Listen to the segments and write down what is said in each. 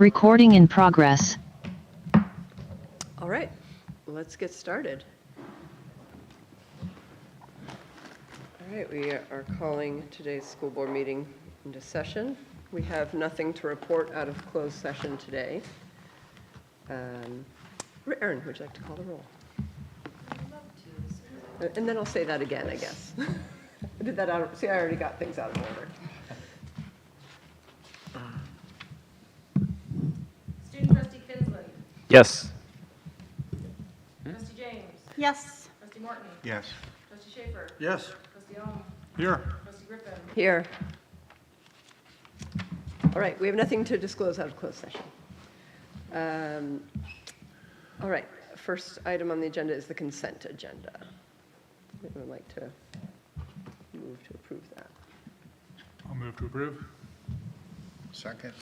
Recording in progress. All right, let's get started. All right, we are calling today's school board meeting into session. We have nothing to report out of closed session today. Erin, would you like to call the roll? And then I'll say that again, I guess. I did that out. See, I already got things out of order. Student trustee Kinsland. Yes. Trustee James. Yes. Trustee Morton. Yes. Trustee Schaefer. Yes. Trustee Ohm. Here. Trustee Griffin. Here. All right, we have nothing to disclose out of closed session. All right, first item on the agenda is the consent agenda. I would like to move to approve that. I'll move to approve. Second.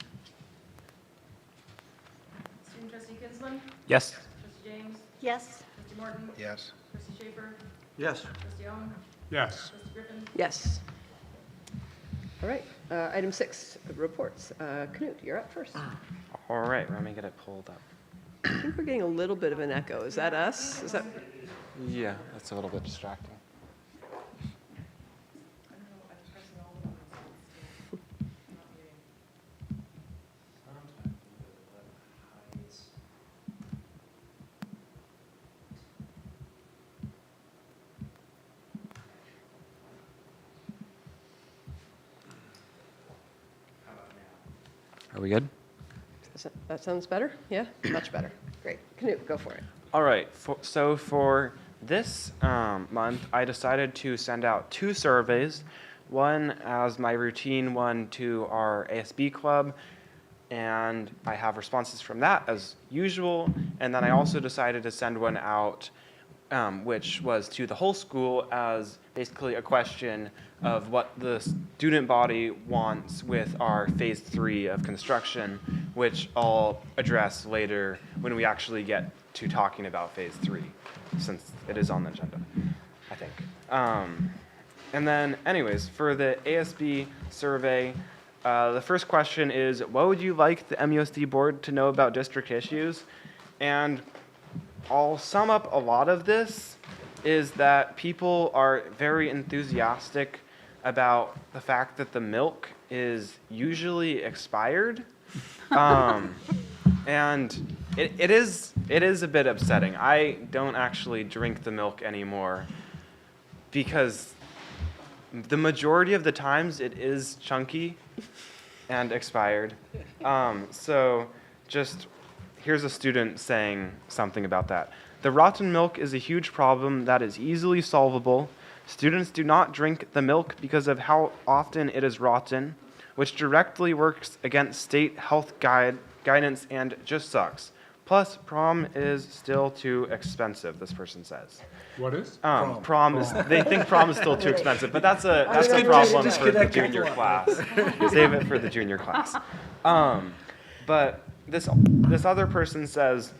Student trustee Kinsland. Yes. Trustee James. Yes. Trustee Morton. Yes. Trustee Schaefer. Yes. Trustee Ohm. Yes. Trustee Griffin. Yes. All right, item 6, reports. Knut, you're up first. All right, let me get it pulled up. I think we're getting a little bit of an echo. Is that us? Is that? Yeah, that's a little bit distracting. Are we good? That sounds better? Yeah, much better. Great. Knut, go for it. All right, so for this month, I decided to send out 2 surveys, one as my routine one to our ASB club, and I have responses from that as usual, and then I also decided to send one out which was to the whole school as basically a question of what the student body wants with our phase 3 of construction, which I'll address later when we actually get to talking about phase 3, since it is on the agenda, I think. And then anyways, for the ASB survey, the first question is, what would you like the MUSD board to know about district issues? And I'll sum up a lot of this is that people are very enthusiastic about the fact that the milk is usually expired. And it is a bit upsetting. I don't actually drink the milk anymore because the majority of the times it is chunky and expired. So just here's a student saying something about that. The rotten milk is a huge problem that is easily solvable. Students do not drink the milk because of how often it is rotten, which directly works against state health guidance and just sucks. Plus, prom is still too expensive, this person says. What is? Prom is, they think prom is still too expensive, but that's a problem for the junior class. Save it for the junior class. But this other person says,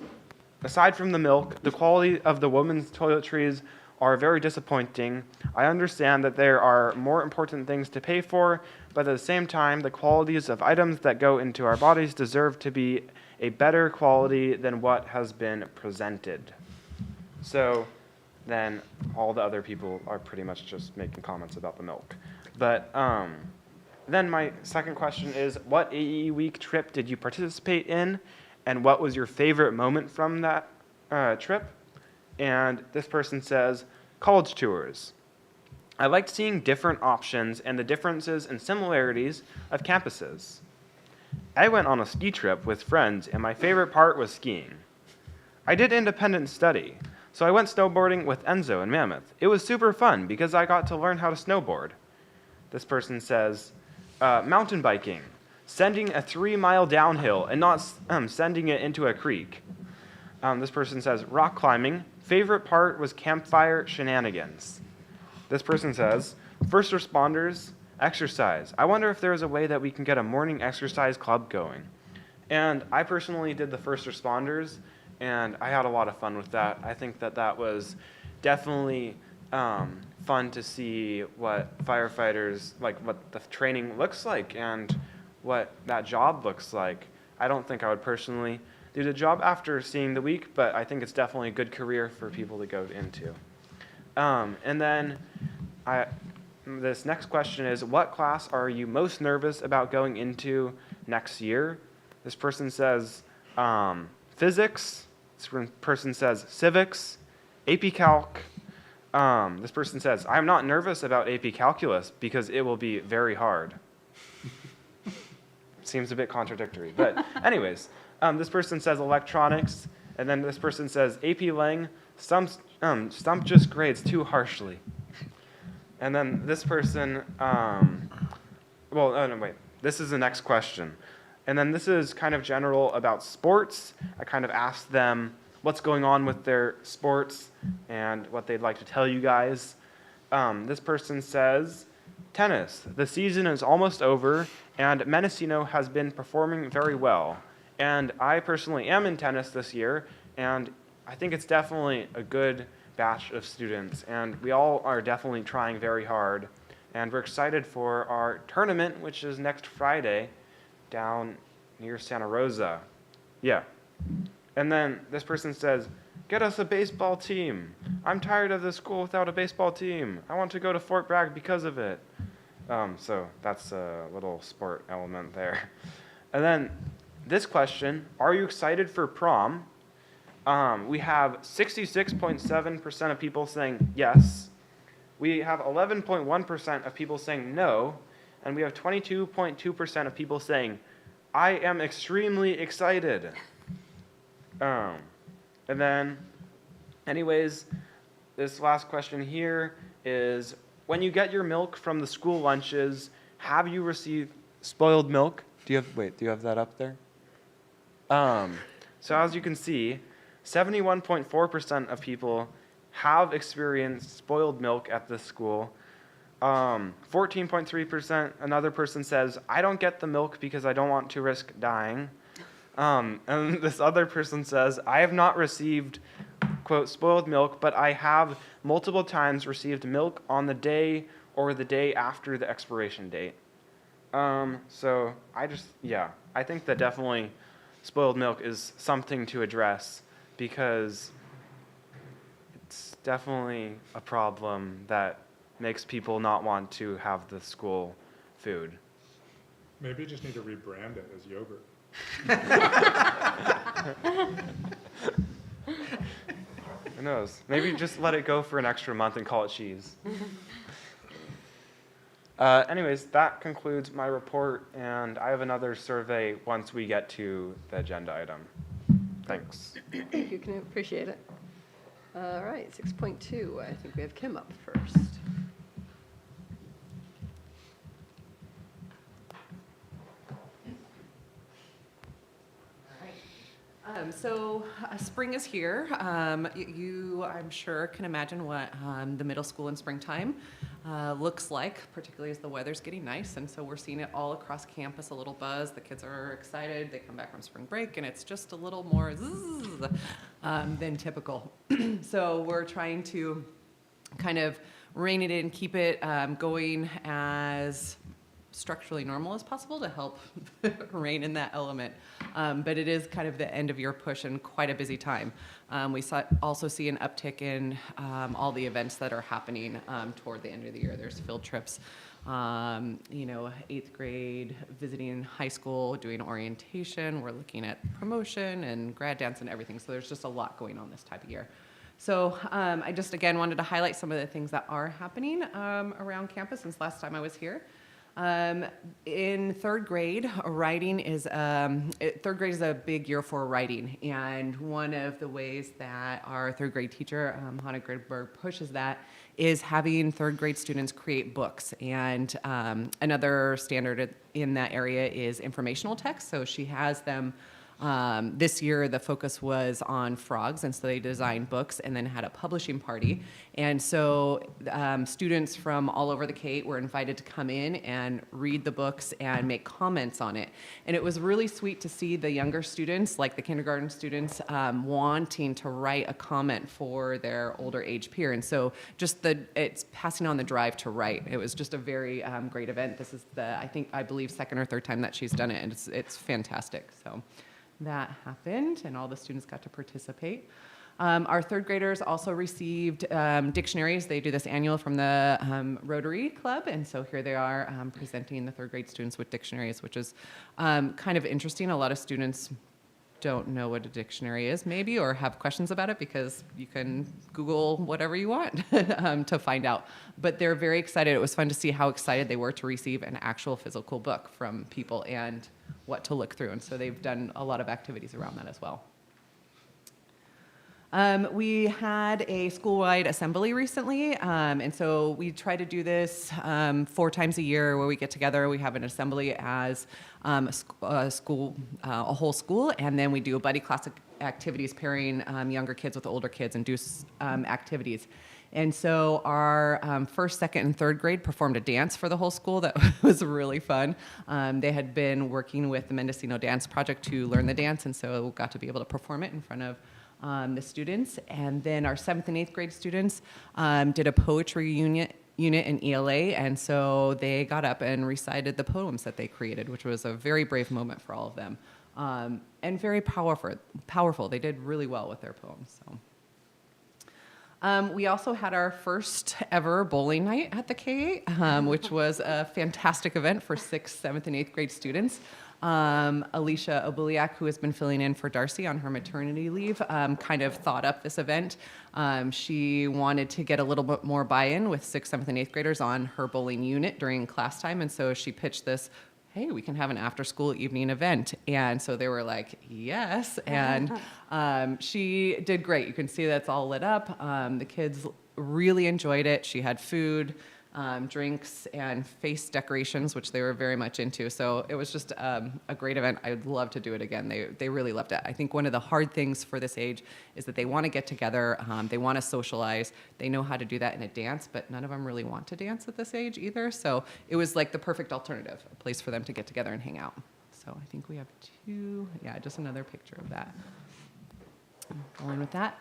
aside from the milk, the quality of the women's toiletries are very disappointing. I understand that there are more important things to pay for, but at the same time, the qualities of items that go into our bodies deserve to be a better quality than what has been presented. So then all the other people are pretty much just making comments about the milk. But then my second question is, what AE week trip did you participate in? And what was your favorite moment from that trip? And this person says, college tours. I liked seeing different options and the differences and similarities of campuses. I went on a ski trip with friends, and my favorite part was skiing. I did independent study, so I went snowboarding with Enzo in Mammoth. It was super fun because I got to learn how to snowboard. This person says, mountain biking, sending a 3-mile downhill and not sending it into a creek. This person says, rock climbing, favorite part was campfire shenanigans. This person says, first responders, exercise. I wonder if there's a way that we can get a morning exercise club going. And I personally did the first responders, and I had a lot of fun with that. I think that that was definitely fun to see what firefighters, like what the training looks like and what that job looks like. I don't think I would personally do the job after seeing the week, but I think it's definitely a good career for people to go into. And then this next question is, what class are you most nervous about going into next year? This person says physics. This person says civics, AP Calc. This person says, I'm not nervous about AP Calculus because it will be very hard. Seems a bit contradictory, but anyways, this person says electronics, and then this person says AP Lang, stump just grades too harshly. And then this person, this is the next question. And then this is kind of general about sports. I kind of asked them what's going on with their sports and what they'd like to tell you guys. This person says, tennis. The season is almost over, and Mendocino has been performing very well. And I personally am in tennis this year, and I think it's definitely a good batch of students, and we all are definitely trying very hard. And we're excited for our tournament, which is next Friday down near Santa Rosa. Yeah. And then this person says, get us a baseball team. I'm tired of the school without a baseball team. I want to go to Fort Bragg because of it. So that's a little sport element there. And then this question, are you excited for prom? We have 66.7% of people saying yes. We have 11.1% of people saying no. And we have 22.2% of people saying, I am extremely excited. And then, anyways, this last question here is, when you get your milk from the school lunches, have you received spoiled milk? Do you have that up there? So as you can see, 71.4% of people have experienced spoiled milk at this school. 14.3%, another person says, I don't get the milk because I don't want to risk dying. And this other person says, I have not received, quote, spoiled milk, but I have multiple times received milk on the day or the day after the expiration date. So I think that definitely spoiled milk is something to address because it's definitely a problem that makes people not want to have the school food. Maybe you just need to rebrand it as yogurt. Who knows? Maybe just let it go for an extra month and call it cheese. Anyways, that concludes my report, and I have another survey once we get to the agenda item. Thanks. Thank you, Knut. Appreciate it. All right, 6.2. I think we have Kim up first. Spring is here. You, I'm sure, can imagine what the middle school in springtime looks like, particularly as the weather's getting nice. And so we're seeing it all across campus, a little buzz. The kids are excited. They come back from spring break, and it's just a little more than typical. So we're trying to kind of rein it in, keep it going as structurally normal as possible to help rein in that element. But it is kind of the end of year push and quite a busy time. We also see an uptick in all the events that are happening toward the end of the year. There's field trips, 8th grade, visiting high school, doing orientation. We're looking at promotion and grad dance and everything. So there's just a lot going on this type of year. So I just, again, wanted to highlight some of the things that are happening around campus since last time I was here. In third grade, writing is, third grade is a big year for writing. And one of the ways that our third grade teacher, Hannah Gridberg, pushes that is having third grade students create books. And another standard in that area is informational text. So she has them This year, the focus was on frogs, and so they designed books and then had a publishing party. And so students from all over the K-8 were invited to come in and read the books and make comments on it. And it was really sweet to see the younger students, like the kindergarten students, wanting to write a comment for their older age peer. And so just it's passing on the drive to write. It was just a very great event. This is I believe, second or third time that she's done it, and it's fantastic. So that happened, and all the students got to participate. Our third graders also received dictionaries. They do this annual from the Rotary Club, and so here they are presenting the third grade students with dictionaries, which is kind of interesting. A lot of students don't know what a dictionary is, maybe, or have questions about it, because you can Google whatever you want to find out. But they're very excited. It was fun to see how excited they were to receive an actual physical book from people and what to look through. And so they've done a lot of activities around that as well. We had a school-wide assembly recently, and so we try to do this 4 times a year where we get together. We have an assembly as a whole school, and then we do buddy class activities, pairing younger kids with older kids, and do activities. And so our first, second, and third grade performed a dance for the whole school that was really fun. They had been working with the Mendocino Dance Project to learn the dance, and so got to be able to perform it in front of the students. And then our 7th and 8th grade students did a poetry unit in ELA, and so they got up and recited the poems that they created, which was a very brave moment for all of them, and very powerful. They did really well with their poems. So. We also had our first ever bowling night at the K-8, which was a fantastic event for 6th, 7th, and 8th grade students. Alicia Obuliak, who has been filling in for Darcy on her maternity leave, kind of thought up this event. She wanted to get a little bit more buy-in with 6th, 7th, and 8th graders on her bowling unit during class time, and so she pitched this, hey, we can have an after-school evening event. And so they were like, yes, and she did great. You can see that's all lit up. The kids really enjoyed it. She had food, drinks, and face decorations, which they were very much into. So it was just a great event. I'd love to do it again. They really loved it. I think one of the hard things for this age is that they want to get together, they want to socialize, they know how to do that in a dance, but none of them really want to dance at this age either. So it was like the perfect alternative, a place for them to get together and hang out. So I think we have just another picture of that. Going with that.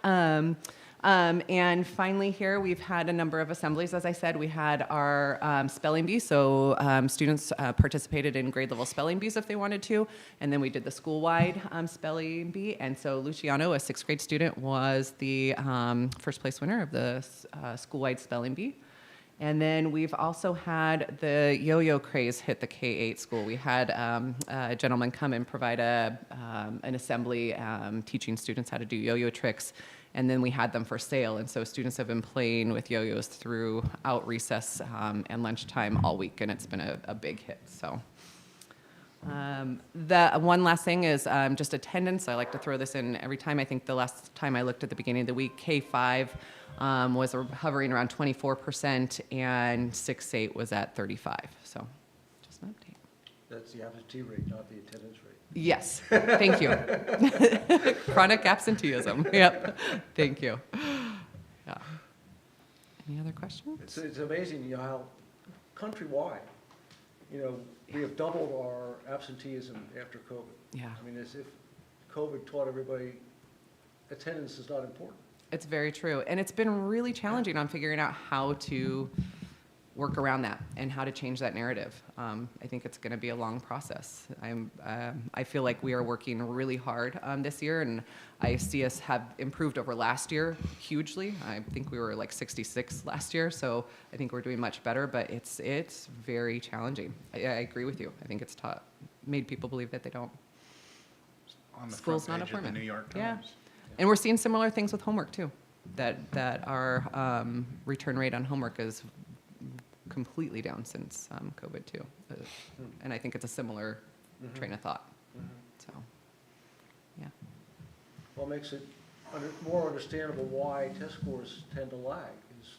And finally here, we've had a number of assemblies. As I said, we had our spelling bee, so students participated in grade level spelling bees if they wanted to, and then we did the school-wide spelling bee, and so Luciano, a 6th grade student, was the first place winner of the school-wide spelling bee. And then we've also had the yo-yo craze hit the K-8 school. We had a gentleman come and provide an assembly teaching students how to do yo-yo tricks, and then we had them for sale. And so students have been playing with yo-yos throughout recess and lunchtime all week, and it's been a big hit. So the one last thing is just attendance. I like to throw this in every time. I think the last time I looked at the beginning of the week, K-5 was hovering around 24%, and 6-8 was at 35. So just an update. That's the absentee rate, not the attendance rate. Yes, thank you. Chronic absenteeism, yep, thank you. Yeah. Any other questions? It's amazing, how countrywide, we have doubled our absenteeism after COVID. Yeah. I mean, as if COVID taught everybody attendance is not important. It's very true, and it's been really challenging on figuring out how to work around that and how to change that narrative. I think it's going to be a long process. I feel like we are working really hard this year, and I see us have improved over last year hugely. I think we were like 66 last year, so I think we're doing much better, but it's very challenging. I agree with you. I think it's made people believe that they don't. On the School's front not page of the important. New York Yeah. Times. And we're seeing similar things with homework too, that our return rate on homework is completely down since COVID too. And I think it's a similar train of thought. So, yeah. What makes it more understandable why test scores tend to lag is,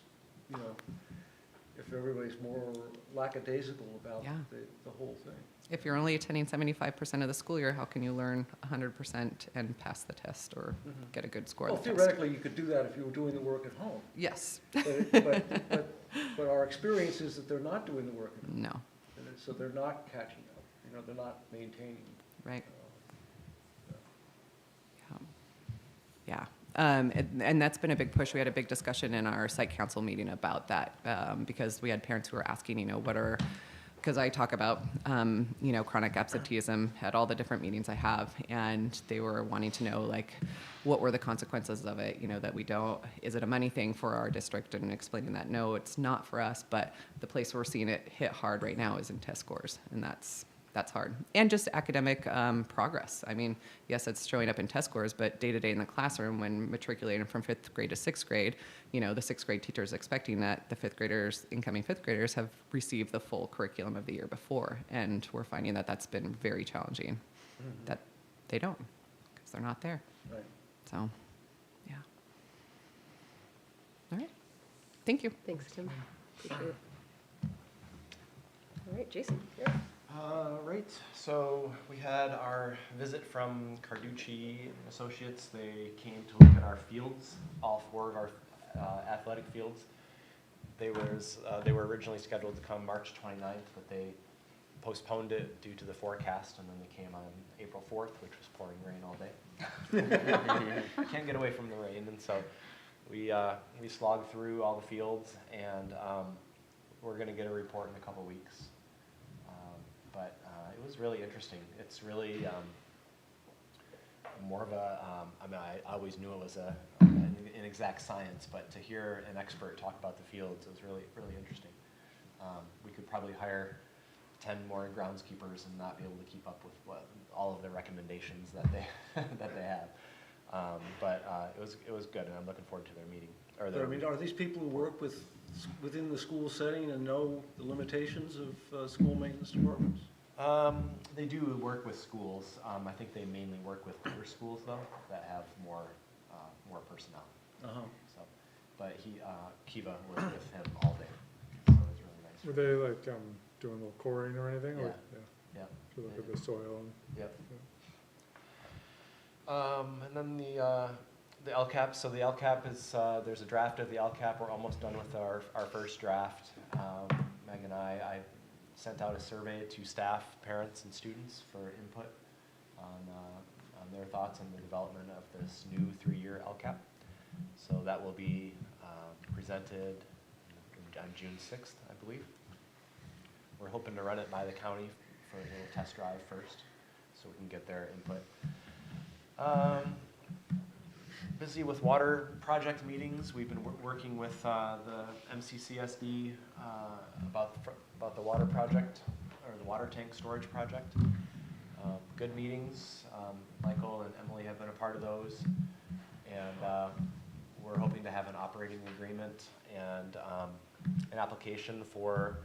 if if everybody's more lackadaisical about Yeah. the whole thing. If you're only attending 75% of the school year, how can you learn 100% and pass the test or get a good score Well, on the test? theoretically, you could do that if you were doing the work at home. Yes. But our experience is that they're not doing the work at home. No, So they're not catching up, they're not maintaining. right? uh, Yeah. And that's been a big push. We had a big discussion in our site council meeting about that because we had parents who were asking, because I talk about, chronic absenteeism at all the different meetings I have, and they were wanting to know, what were the consequences of it, that we don't, is it a money thing for our district, and explaining that, no, it's not for us, but the place we're seeing it hit hard right now is in test scores, and that's hard. And just academic progress. I mean, yes, it's showing up in test scores, but day-to-day in the classroom, when matriculating from 5th grade to 6th grade, the 6th grade teacher is expecting that the incoming 5th graders have received the full curriculum of the year before. And we're finding that that's been very challenging, that they don't, because they're not there. Right. So, yeah. All right. Thank you. Thanks, Tim. Appreciate it. All right, Jason. Yeah. Right, so we had our visit from Carducci and Associates. They came to look at our fields, all 4 of our athletic fields. They were originally scheduled to come March 29th, but they postponed it due to the forecast, and then they came on April 4th, which was pouring rain all day. Can't get away from the rain, and so we slogged through all the fields, and we're going to get a report in a couple weeks. But it was really interesting. It's really more of a, I always knew it was an exact science, but to hear an expert talk about the fields, it was really, really interesting. We could probably hire 10 more groundskeepers and not be able to keep up with all of the recommendations that they that they have. But it was good, and I'm looking forward to their meeting. Are these people who work within the school setting and know the limitations of school maintenance departments? They do work with schools. I think they mainly work with bigger schools though that have more personnel. Uh-huh. So, but Kiva worked with him all day, so it was really nice. Were they doing a little coring or anything? Yeah. Or, Yeah. to look at the soil and. Yep. And then the LCAP. So the LCAP is there's a draft of the LCAP. We're almost done with our first draft. Meg and I sent out a survey to staff, parents, and students for input on their thoughts on the development of this new 3-year LCAP. So that will be presented on June 6th, I believe. We're hoping to run it by the county for a little test drive first, so we can get their input. Busy with water project meetings. We've been working with the MCCSD about the water project, or the water tank storage project. Good meetings. Michael and Emily have been a part of those, and we're hoping to have an operating agreement and an application for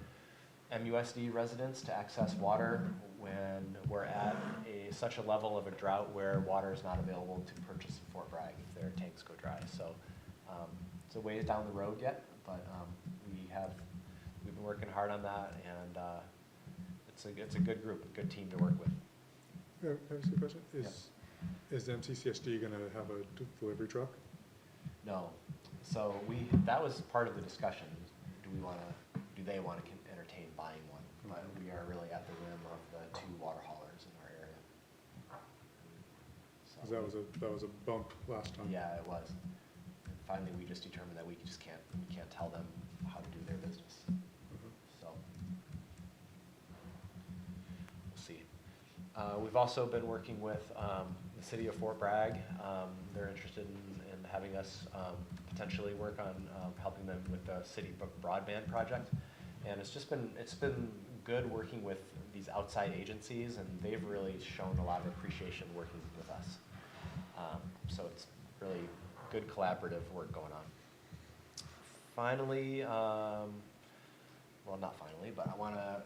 MUSD residents to access water when we're at such a level of a drought where water is not available to purchase in Fort Bragg if their tanks go dry. So it's a ways down the road yet, but we've been working hard on that, and it's a good group, a good team to work with. Can I ask you a question? Is MCCSD going to have a delivery truck? No. So that was part of the discussion. Do they want to entertain buying one? But we are really at the whim of the 2 water haulers in our area. So 'Cause that was a bump last time. yeah, it was. And finally, we just determined that we can't tell them how to do their business. So we'll see. We've also been working with the city of Fort Bragg. They're interested in having us potentially work on helping them with the city broadband project, and it's been good working with these outside agencies, and they've really shown a lot of appreciation working with us. So it's really good collaborative work going on. Finally, well, not finally, but I want to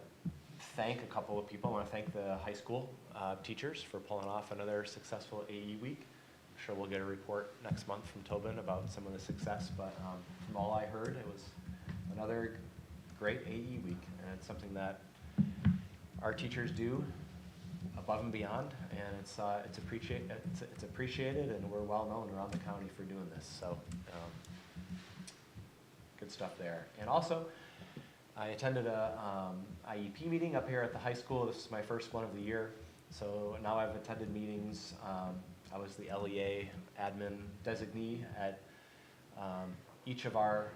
thank a couple of people. I want to thank the high school teachers for pulling off another successful AE week. I'm sure we'll get a report next month from Tobin about some of the success, but from all I heard, it was another great AE week, and it's something that our teachers do above and beyond, and it's appreciated, and we're well known around the county for doing this. So good stuff there. And also, I attended a IEP meeting up here at the high school. This is my first one of the year. So now I've attended meetings. I was the LEA admin designee at each of our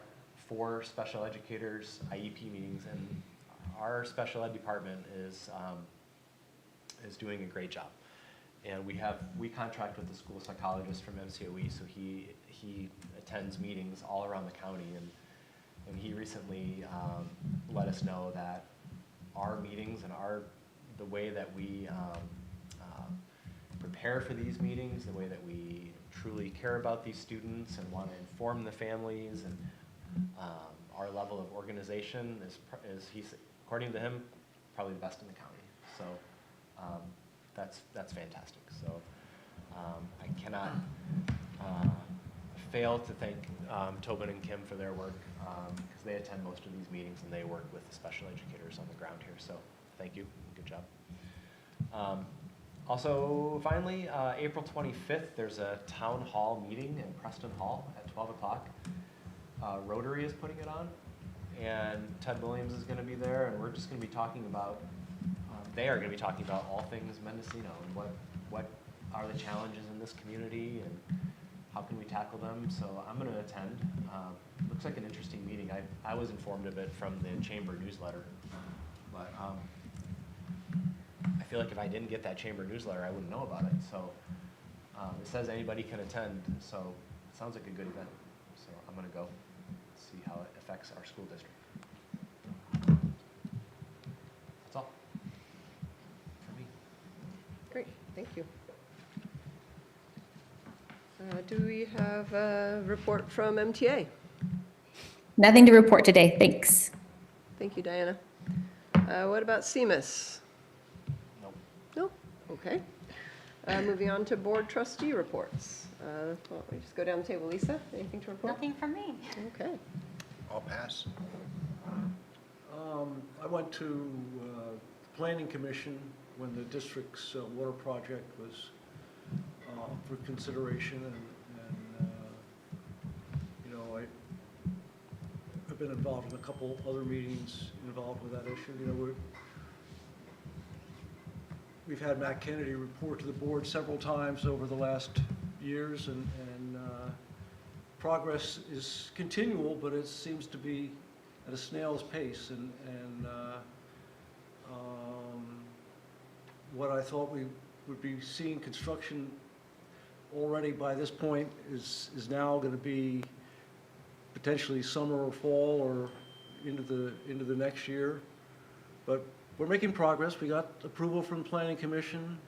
4 special educators IEP meetings, and our special ed department is doing a great job. And we contract with the school psychologist from MCOE, so he attends meetings all around the county, and he recently let us know that our meetings and the way that we prepare for these meetings, the way that we truly care about these students and want to inform the families, and our level of organization is according to him, probably the best in the county. So that's fantastic. So I cannot fail to thank Tobin and Kim for their work, because they attend most of these meetings and they work with the special educators on the ground here. So thank you, good job. Also, finally, April 25th, there's a town hall meeting in Preston Hall at 12 o'clock. Rotary is putting it on, and Ted Williams is going to be there, and we're just going to be talking about, they are going to be talking about all things Mendocino, and what are the challenges in this community, and how can we tackle them. So I'm going to attend. Looks like an interesting meeting. I was informed of it from the chamber newsletter, but I feel like if I didn't get that chamber newsletter, I wouldn't know about it. So it says anybody can attend, so it sounds like a good event. So I'm going to go see how it affects our school district. That's all for me. Great, thank you. Do we have a report from MTA? Nothing to report today, thanks. Thank you, Diana. What about CMIS? Nope. No? Okay. Moving on to board trustee reports. Well, we just go down the table. Lisa, anything to report? Nothing from me. Okay. I'll pass. I went to the Planning Commission when the district's water project was for consideration, and you know, I've been involved in a couple other meetings involved with that issue. You know, we've had Matt Kennedy report to the board several times over the last years, and progress is continual, but it seems to be at a snail's pace. And what I thought we would be seeing construction already by this point is now going to be potentially summer or fall or into the next year. But we're making progress. We got approval from the Planning Commission.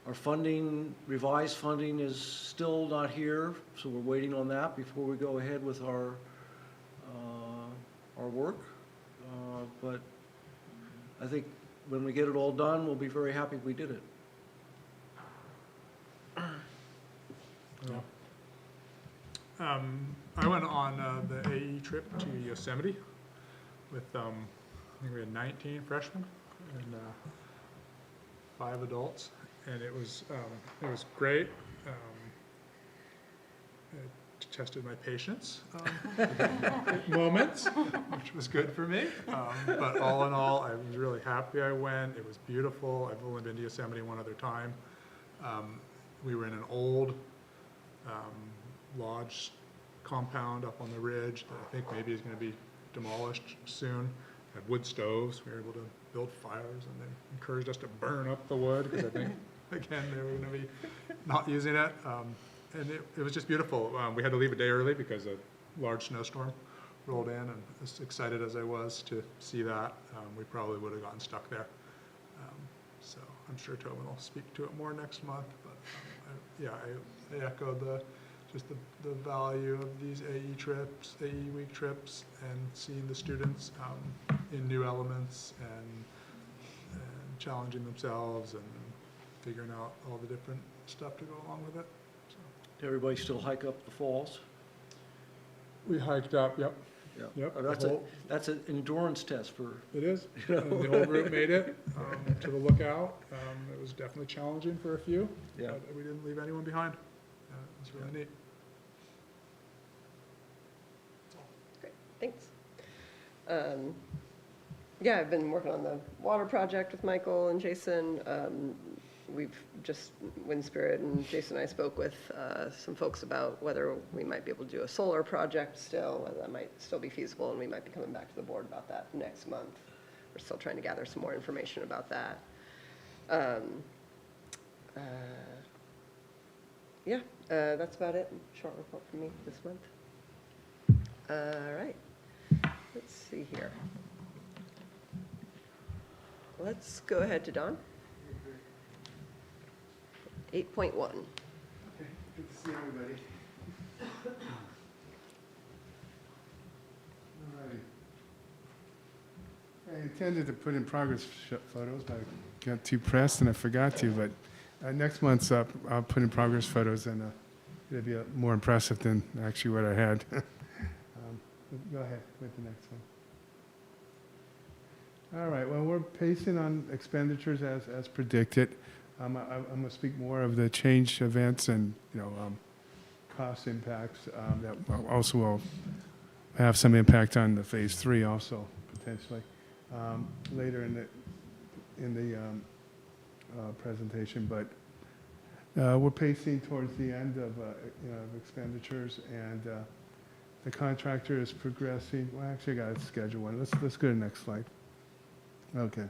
Our funding, revised funding, is still not here, so we're waiting on that before we go ahead with our work. But I think when we get it all done, we'll be very happy we did it. Yeah. I went on the AE trip to Yosemite with, I think we had 19 freshmen and 5 adults, and it was great. It tested my patience at moments, which was good for me. But all in all, I was really happy I went. It was beautiful. I've only been to Yosemite one other time. We were in an old lodge compound up on the ridge that I think maybe is going to be demolished soon. Had wood stoves. We were able to build fires, and they encouraged us to burn up the wood because I think, again, they were going to be not using it. And it was just beautiful. We had to leave a day early because a large snowstorm rolled in, and as excited as I was to see that, we probably would have gotten stuck there. So I'm sure Tobin will speak to it more next month, but I echo just the value of these AE trips, AE week trips, and seeing the students in new elements and challenging themselves and figuring out all the different stuff to go along with it. So. Did everybody still hike up the falls? We hiked up, yep. Yeah. Yep, That's that's an endurance test for, It is. And the whole group made it to the lookout. It was definitely challenging for a few, yeah. but we didn't leave anyone behind. It was really neat. Great, thanks. Yeah, I've been working on the water project with Michael and Jason. We've just, Wind Spirit and Jason and I spoke with some folks about whether we might be able to do a solar project still, whether that might still be feasible, and we might be coming back to the board about that next month. We're still trying to gather some more information about that. Yeah, that's about it. Short report from me this month. All right, let's see here. Let's go ahead to Don. 8.1. Good to see everybody. All right. I intended to put in progress photos, but I got too pressed and I forgot to. But next month's up, I'll put in progress photos, and it'll be more impressive than actually what I had. Go ahead with the next one. All right. Well, we're pacing on expenditures as predicted. I'm going to speak more of the change events and, cost impacts that also will have some impact on the phase 3 also, potentially, later in the presentation. But we're pacing towards the end of expenditures, and the contractor is progressing. Well, actually, I got to schedule one. Let's go to the next slide. Okay.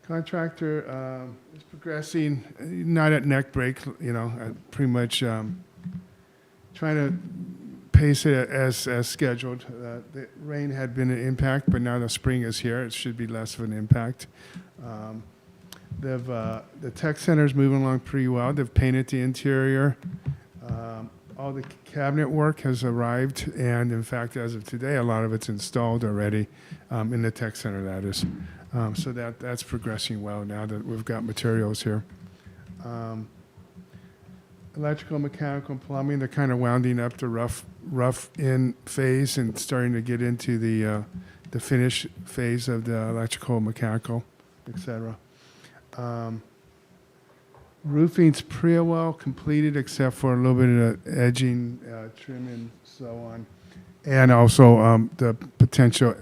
Contractor is progressing, not at neck break, pretty much trying to pace it as scheduled. The rain had been an impact, but now the spring is here. It should be less of an impact. The tech center is moving along pretty well. They've painted the interior. All the cabinet work has arrived, and in fact, as of today, a lot of it's installed already in the tech center, that is. So that's progressing well now that we've got materials here. Electrical, mechanical, and plumbing, they're kind of wounding up the rough in phase and starting to get into the finish phase of the electrical, mechanical, etc. Roofing's pretty well completed except for a little bit of edging, trim, and so on. And also the potential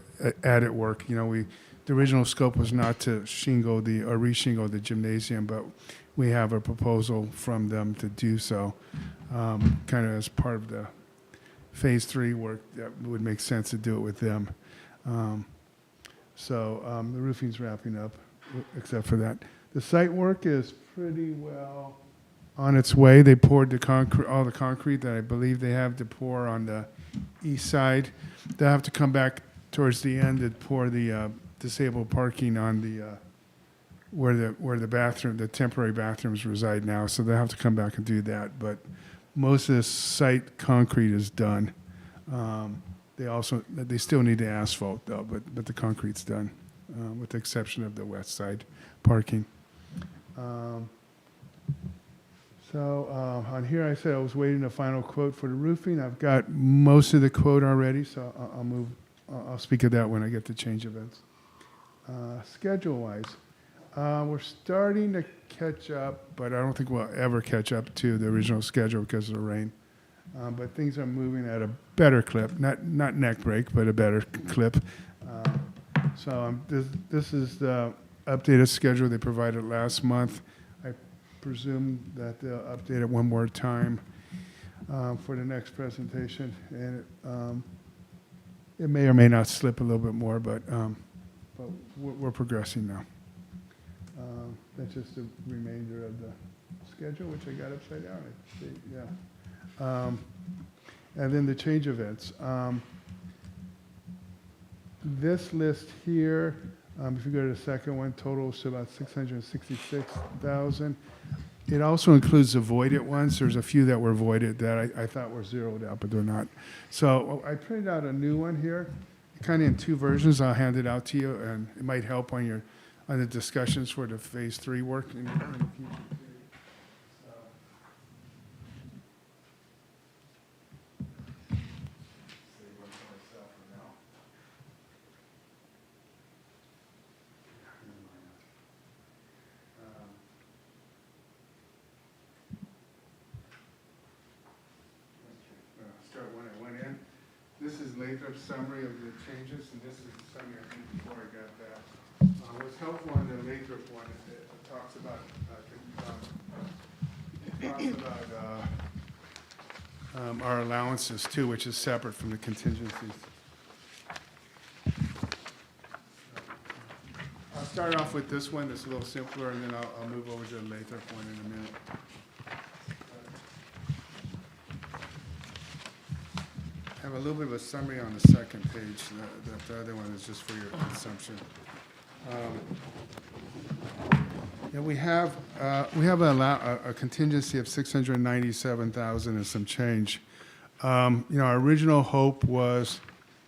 added work. The original scope was not to reshingle the gymnasium, but we have a proposal from them to do so, kind of as part of the phase 3 work. That would make sense to do it with them. So the roofing's wrapping up, except for that. The site work is pretty well on its way. They poured all the concrete that I believe they have to pour on the east side. They'll have to come back towards the end and pour the disabled parking on the where the temporary bathrooms reside now. So they'll have to come back and do that. But most of the site concrete is done. They still need the asphalt though, but the concrete's done, with the exception of the west side parking. On here I said I was waiting a final quote for the roofing. I've got most of the quote already, so I'll speak of that when I get to change events. Schedule-wise, we're starting to catch up, but I don't think we'll ever catch up to the original schedule because of the rain. But things are moving at a better clip, not neck break, but a better clip. This is the updated schedule they provided last month. I presume that they'll update it one more time for the next presentation, and it may or may not slip a little bit more, but we're progressing now. That's just the remainder of the schedule, which I got upside down. And then the change events. This list here, if you go to the second one, totals to about 666,000. It also includes the voided ones. There's a few that were voided that I thought were zeroed out, but they're not. So I printed out a new one here, kind of in 2 versions. I'll hand it out to you, and it might help on the discussions for the phase 3 work in the future. Lathrop summary of the changes, and this is the summary I think before I got that. What's helpful in the Lathrop one is it talks about, our allowances too, which is separate from the contingencies. I'll start off with this one, that's a little simpler, and then I'll move over to the Lathrop one in a minute. I have a little bit of a summary on the second page. The other one is just for your consumption. Yeah, we have a contingency of 697,000 and some change. Our original hope was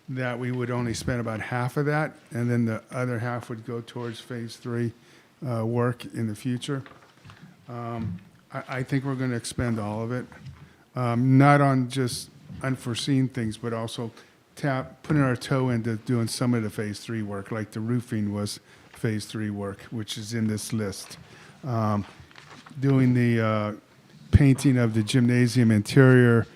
that we would only spend about half of that, and then the other half would go towards phase 3 work in the future. I think we're going to expend all of it, not on just unforeseen things, but also putting our toe into doing some of the phase 3 work, like the roofing was phase 3 work, which is in this list. Doing the painting of the gymnasium interior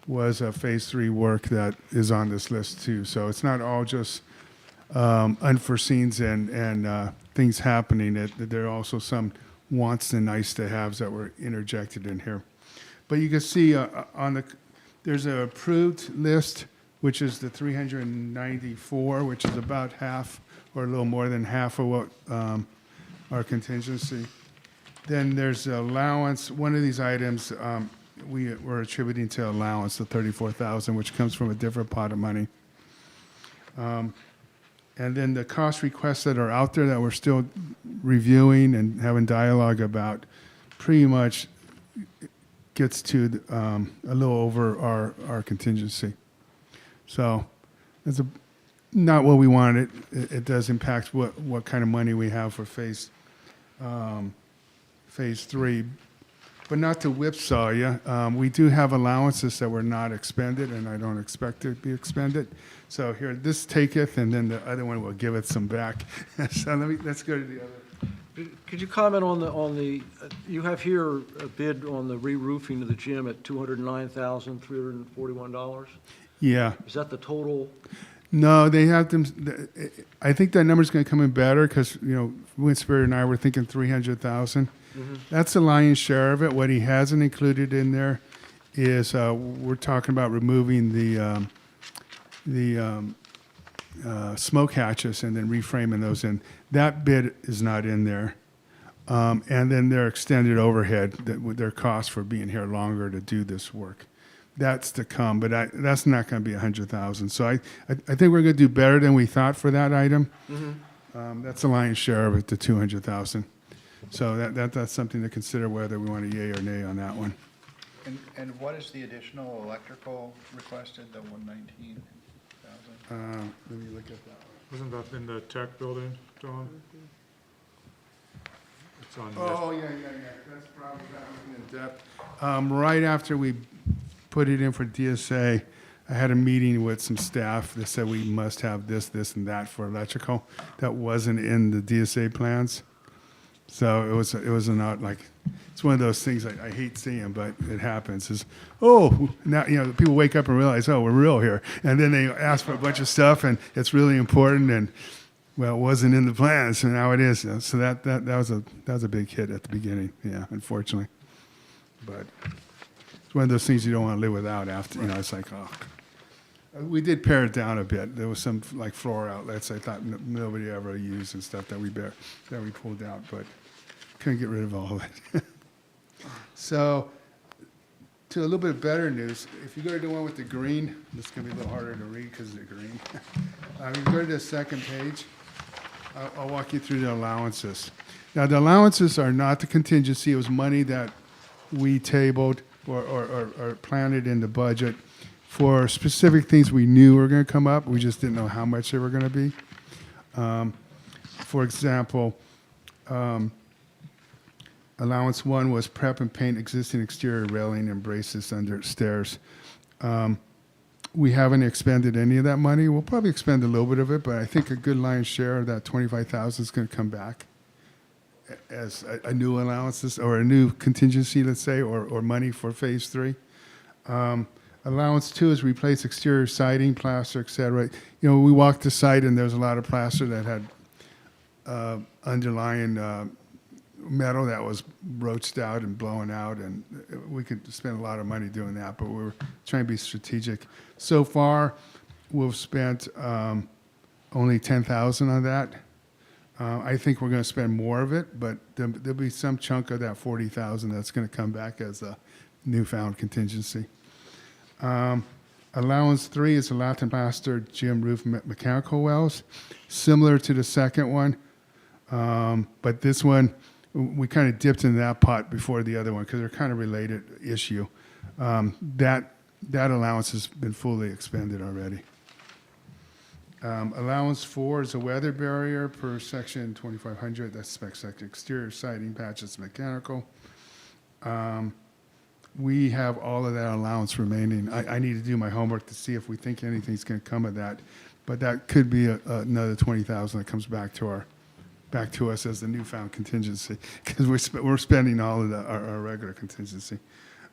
was a phase 3 work that is on this list too. So it's not all just unforeseens and things happening. There are also some wants and nice to haves that were interjected in here. But you can see there's an approved list, which is the 394, which is about half or a little more than half of what our contingency. Then there's allowance. One of these items we're attributing to allowance, the 34,000, which comes from a different pot of money. And then the cost requests that are out there that we're still reviewing and having dialogue about pretty much gets to a little over our contingency. So it's not what we wanted. It does impact what kind of money we have for phase 3, but not to whipsaw you. We do have allowances that were not expended, and I don't expect to be expended. So here, this taketh, and then the other one will give it some back. So let's go to the other. Could you comment on the you have here a bid on the re-roofing of the gym at $209,341? Yeah. Is that the total? No, they have them. I think that number's going to come in better because, Winspear and I were thinking 300,000. Mm-hmm. That's the lion's share of it. What he hasn't included in there is we're talking about removing the smoke hatches and then reframing those in. That bid is not in there. And then their extended overhead, their cost for being here longer to do this work. That's to come, but that's not going to be 100,000. So I think we're going to do better than we thought for that item. Mm-hmm. That's the lion's share of it, the 200,000. So that's something to consider whether we want a yay or nay on that one. And what is the additional electrical requested, the 119,000? Let me look at that one. Wasn't that in the tech building, John? It's on the Oh, yeah. That's probably that one in depth. Right after we put it in for DSA, I had a meeting with some staff that said we must have this, and that for electrical. That wasn't in the DSA plans. So it was not like, it's one of those things I hate seeing, but it happens. Now, people wake up and realize, we're real here. And then they ask for a bunch of stuff, and it's really important, and well, it wasn't in the plans, so now it is. So that was a big hit at the beginning, yeah, unfortunately. But it's one of those things you don't want to live without after, it's like, We did pare it down a bit. There was some like floor outlets I thought nobody ever used and stuff that we pulled out, but couldn't get rid of all of it. So, to a little bit better news, if you go to the one with the green, this is going to be a little harder to read because of the green. If you go to the second page, I'll walk you through the allowances. Now, the allowances are not the contingency. It was money that we tabled or planted in the budget for specific things we knew were going to come up. We just didn't know how much they were going to be. For example, allowance 1 was prep and paint existing exterior railing and braces under stairs. We haven't expended any of that money. We'll probably expend a little bit of it, but I think a good lion's share of that 25,000 is going to come back as a new allowances or a new contingency, let's say, or money for phase 3. Allowance 2 is replace exterior siding, plaster, et cetera. You know, we walked the site and there's a lot of plaster that had underlying metal that was roached out and blown out, and we could spend a lot of money doing that, but we're trying to be strategic. So far, we've spent only $10,000 on that. I think we're going to spend more of it, but there'll be some chunk of that $40,000 that's going to come back as a newfound contingency. Allowance 3 is a lath plaster gym roof mechanical wells, similar to the second one, but this one we kind of dipped into that pot before the other one because they're kind of related issue. That allowance has been fully expended already. Allowance 4 is a weather barrier per section 2500. That's spec section exterior siding patches mechanical. We have all of that allowance remaining. I need to do my homework to see if we think anything's going to come of that, but that could be another $20,000 that comes back to us as the newfound contingency because we're spending all of our regular contingency.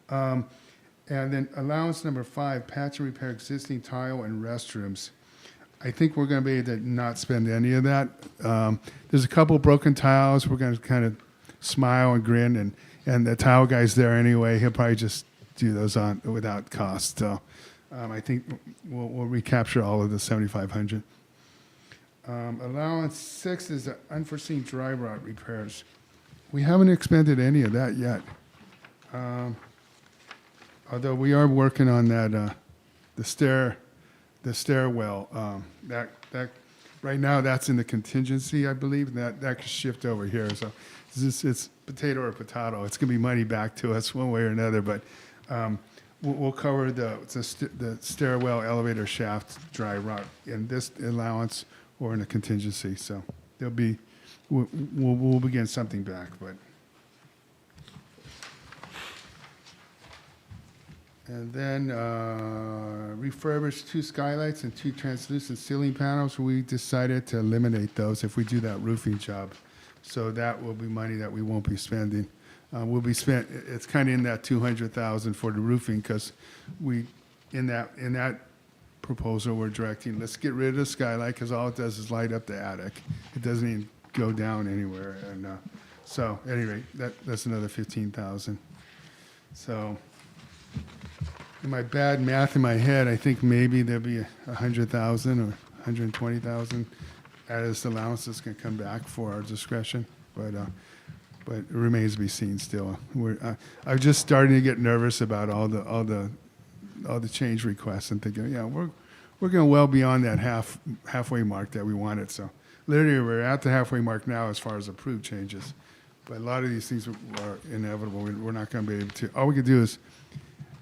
And then allowance number 5, patch and repair existing tile and restrooms. I think we're going to be able to not spend any of that. There's a couple broken tiles. We're going to kind of smile and grin, and the tile guy's there anyway. He'll probably just do those on without cost. So I think we'll recapture all of the $7,500. Allowance 6 is the unforeseen dry rot repairs. We haven't expended any of that yet. Although we are working on that, the stairwell. That right now that's in the contingency, I believe. That could shift over here. So it's potato or potato. It's going to be money back to us one way or another. But we'll cover the stairwell elevator shaft dry rot in this allowance or in a contingency. So there'll be, we'll begin something back, but. And then refurbish 2 skylights and 2 translucent ceiling panels. We decided to eliminate those if we do that roofing job. So that will be money that we won't be spending. It's kind of in that $200,000 for the roofing because in that proposal, we're directing, let's get rid of the skylight because all it does is light up the attic. It doesn't even go down anywhere. And so, at any rate, that's another $15,000. So, in my bad math in my head, I think maybe there'll be $100,000 or $120,000 as allowance that's going to come back for our discretion. But it remains to be seen still. I'm just starting to get nervous about all the change requests and thinking, yeah, we're going well beyond that halfway mark that we wanted. So literally, we're at the halfway mark now as far as approved changes. But a lot of these things are inevitable. We're not going to be able to. All we can do is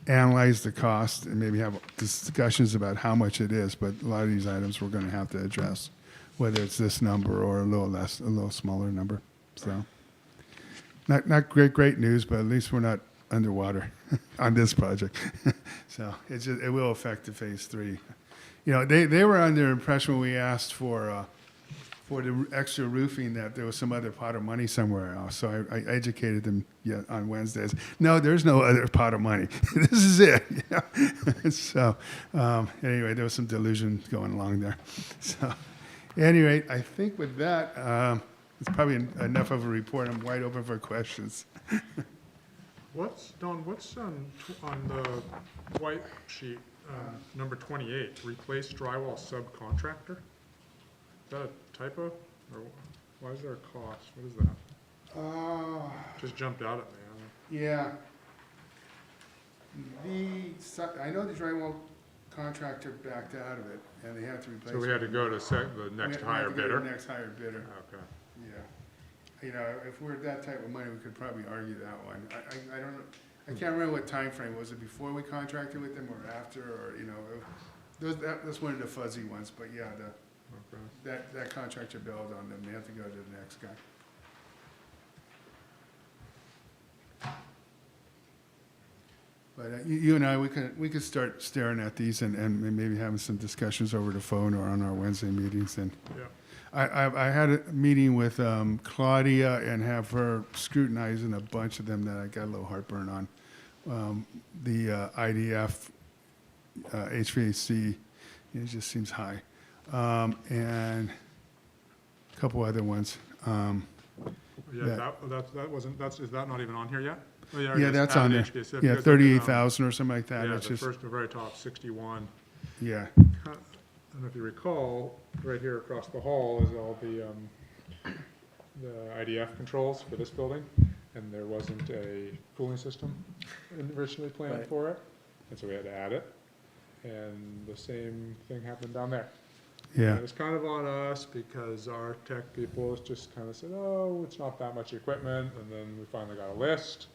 analyze the cost and maybe have discussions about how much it is. But a lot of these items we're going to have to address, whether it's this number or a little smaller number. So not great news, but at least we're not underwater on this project. So it will affect the phase 3. You know, they were under the impression when we asked for the extra roofing that there was some other pot of money somewhere else. So I educated them on Wednesdays. No, there's no other pot of money. This is it. So anyway, there was some delusion going along there. So anyway, I think with that, it's probably enough of a report. I'm wide open for questions. What's on the white sheet, number 28, replace drywall subcontractor? Is that a typo? Or why is there a cost? What is that? Just jumped out at me. Yeah. I know the drywall contractor backed out of it, and they had to replace it. So we had to go to the next higher bidder? The next higher bidder. Okay. Yeah. You know, if we're that type of money, we could probably argue that one. I don't know. I can't remember what time frame. Was it before we contracted with them or after, or, you know, that's one of the fuzzy ones. But yeah, that contractor bailed on them. They have to go to the next guy. But you and I, we could start staring at these and maybe having some discussions over the phone or on our Wednesday meetings. And Yeah. I had a meeting with Claudia and have her scrutinizing a bunch of them that I got a little heartburn on. The IDF HVAC, it just seems high. And a couple other ones. Yeah, is that not even on here yet? Oh, Yeah, I guess that's on there. added HVAC, Yeah, because 38,000 or something like that. Yeah, It's the just, first, the very top, 61. yeah, I don't know if you recall, right here across the hall is all the IDF controls for this building, and there wasn't a cooling system originally planned Right. for it, and so we had to add it. And the same thing happened down there. yeah, And it was kind of on us because our tech people just kind of said, oh, it's not that much equipment, and then we finally got a list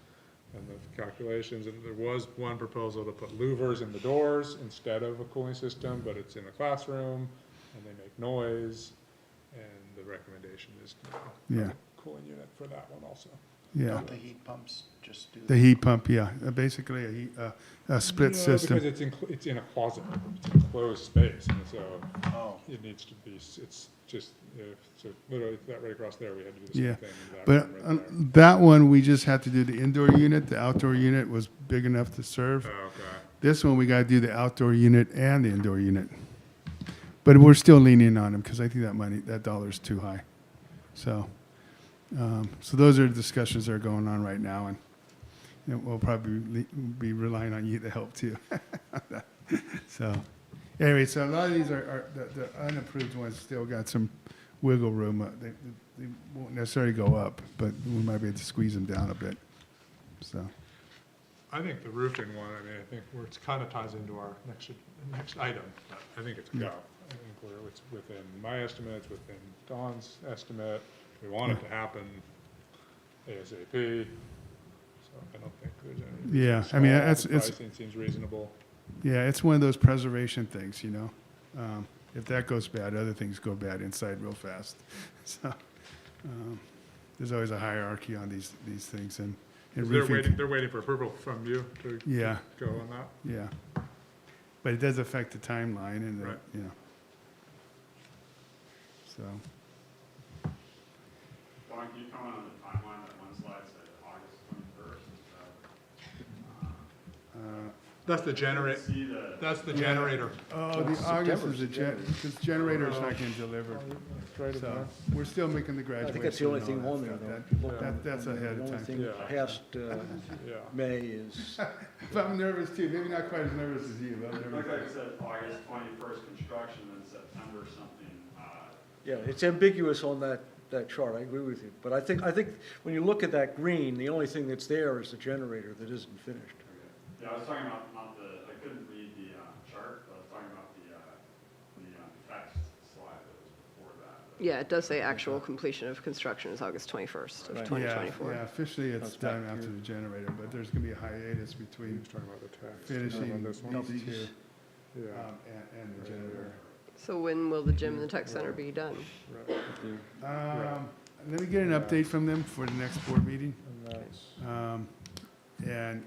and the calculations, and there was one proposal to put louvers in the doors instead of a cooling system, but it's in a classroom, and they make noise, and the recommendation is to Yeah. have a cooling unit for that one also. yeah. Don't the heat pumps just do The heat pump, yeah, basically a split No, system. because it's in a closet, it's an enclosed space, and so Oh, it needs to be, it's just, so literally that right across there, we had to do the same Yeah, thing. in that but room right there. that one, we just had to do the indoor unit. The outdoor unit was big enough to serve. Oh, okay. This one, we got to do the outdoor unit and the indoor unit. But we're still leaning on them because I think that dollar's too high. So, so those are the discussions that are going on right now, and we'll probably be relying on you to help too. So, anyway, so a lot of these are the unapproved ones still got some wiggle room. They won't necessarily go up, but we might be able to squeeze them down a bit. So, I think the roofing one, I mean, I think it's kind of ties into our next item, but I think it's a go. I think it's within my estimate, it's within Don's estimate. We want it to happen ASAP, so I don't think there's any. Yeah, I mean, it's Pricing seems reasonable. yeah, it's one of those preservation things, you know. If that goes bad, other things go bad inside real fast. So, there's always a hierarchy on these things, and roofing. They're waiting for approval from you to Yeah. go on that? Yeah, but it does affect the timeline and, Right. you know. So, Don, can you comment on the timeline? That one slide said August 21st. That's the generator, See the, that's the generator. oh, the August is because generator's not getting delivered. It's right in So, there. we're still making the I graduation. think that's the only and thing all on that there, stuff. though. If you look on- That's ahead of The only time. thing Yeah. past Yeah. May is, But I'm nervous too, maybe not quite as nervous as you, but I'm it looked like it nervous. said August 21st construction and September something. yeah, it's ambiguous on that chart, I agree with you. But I think when you look at that green, the only thing that's there is the generator that isn't finished. Yeah, I was talking about not the, I couldn't read the chart, but I was talking about the text slide that was before that. Yeah, it does say actual completion of construction is August 21st of Right. 2024. Yeah, officially it's That's back done after here. the generator, but there's gonna be a hiatus He between was talking about the text. finishing On this one. these two, Yeah. and the generator. So when will the gym and the tech center be done? Right. Let me get an update from them for the next board meeting. And that's, And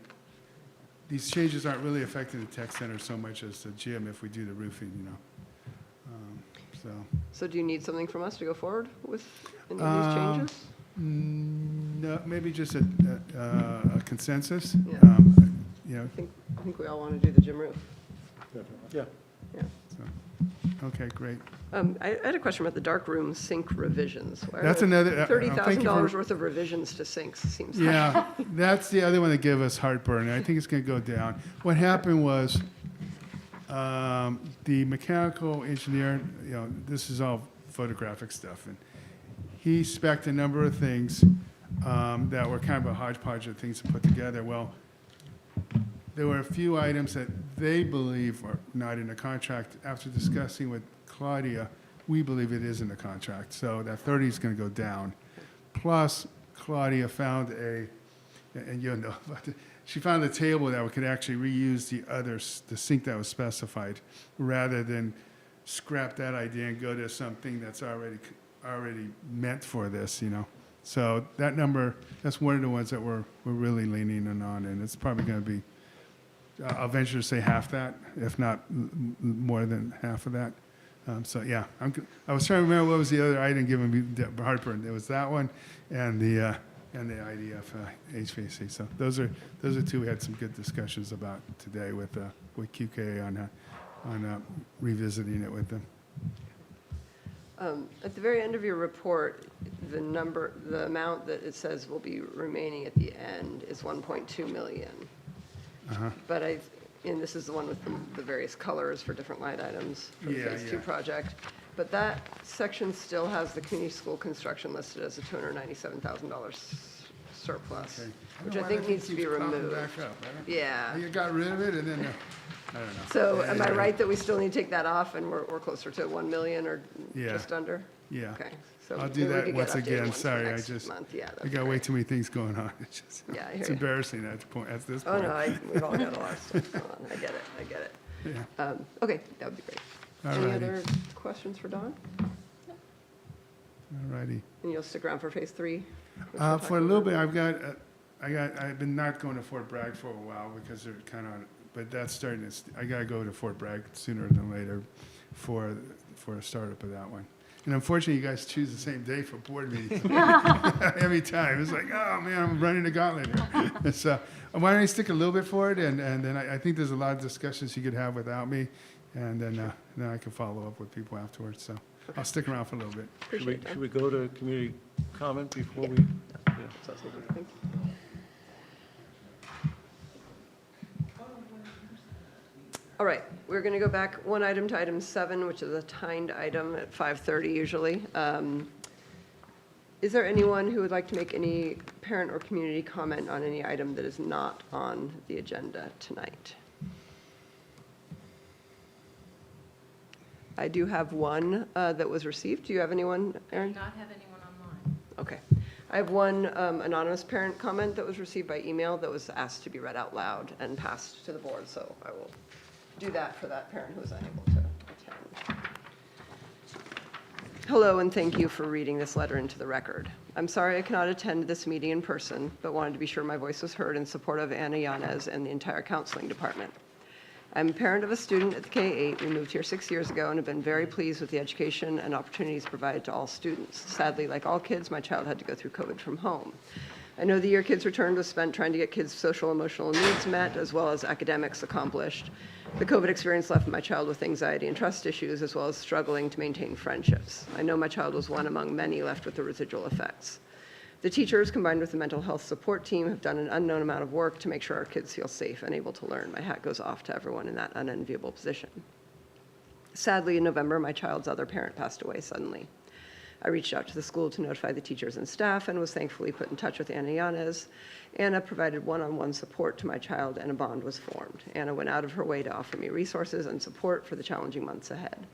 these changes aren't really affecting the tech center so much as the gym if we do the roofing, you know. So, So do you need something from us to go forward with any of these Um, changes? no, maybe just a consensus. Yeah. You know, I think we all want to do the gym roof. Yeah. Yeah. so, okay, great. I had a question about the dark room sink revisions. Why are That's there another. $30,000 thank you for- worth of revisions to sinks seems high. Yeah, that's the other one that gave us heartburn. I think it's going to go down. What happened was, the mechanical engineer, you know, this is all photographic stuff, and he spec'd a number of things that were kind of a hodgepodge of things to put together. Well, there were a few items that they believe are not in the contract. After discussing with Claudia, we believe it is in the contract, so that 30 is going to go down. Plus, Claudia found and you'll know about it, she found a table that we could actually reuse the sink that was specified, rather than scrap that idea and go to something that's already meant for this, you know. So that number, that's one of the ones that we're really leaning in on, and it's probably going to be, I'll venture to say half that, if not more than half of that. So yeah, I was trying to remember what was the other item giving me heartburn. It was that one and the IDF HVAC. So those are two we had some good discussions about today with with QK on revisiting it with them. At the very end of your report, the amount that it says will be remaining at the end is 1.2 million. But and this is the one with the various colors for different line items for the Phase 2 project. But that section still has the community school construction listed as a $297,000 surplus, Okay. which don't I know think why needs to be keeps popping removed. back up. I don't- Yeah. You got rid of it and then, I don't know. So am I Yeah. right that we still need to take that off and we're closer to 1 million or Yeah. just under? Yeah. Okay. So I'll do maybe we that could get once updated again. ones for Sorry, I next just, month. Yeah, I that'd be got way great. too many things going on. It's just, Yeah, I hear it's you. embarrassing at this Oh, point. no, we've all got a lot of stuff going on. I get it. Yeah. Okay, that would be great. All Any righty. other questions for Dawn? All righty. And you'll stick around for Phase 3? For a little bit, I've been not going to Fort Bragg for a while because they're kind of, but that's starting to, I gotta go to Fort Bragg sooner than later for a startup of that one. And unfortunately, you guys choose the same day for board meetings every time. It's like, oh man, I'm running a gauntlet here. So why don't you stick a little bit for it, and then I think there's a lot of discussions you could have without me, and then I can follow up with people afterwards. So I'll stick around for a little bit. Should we go to community comment before we? Sounds good. Thank you. All right, we're going to go back one item to item 7, which is a timed item at 5:30 usually. Is there anyone who would like to make any parent or community comment on any item that is not on the agenda tonight? I do have one that was received. Do you have anyone, Erin? Not have anyone online. Okay. I have one anonymous parent comment that was received by email that was asked to be read out loud and passed to the board, so I will do that for that parent who was unable to attend. Hello, and thank you for reading this letter into the record. I'm sorry I cannot attend this meeting in person, but wanted to be sure my voice was heard in support of Anna Yanez and the entire counseling department. I'm a parent of a student at the K-8. We moved here 6 years ago and have been very pleased with the education and opportunities provided to all students. Sadly, like all kids, my child had to go through COVID from home. I know the year kids returned was spent trying to get kids' social and emotional needs met, as well as academics accomplished. The COVID experience left my child with anxiety and trust issues, as well as struggling to maintain friendships. I know my child was one among many left with the residual effects. The teachers, combined with the mental health support team, have done an unknown amount of work to make sure our kids feel safe and able to learn. My hat goes off to everyone in that unenviable position. Sadly, in November, my child's other parent passed away suddenly. I reached out to the school to notify the teachers and staff and was thankfully put in touch with Anna Yanez. Anna provided one-on-one support to my child and a bond was formed. Anna went out of her way to offer me resources and support for the challenging months ahead.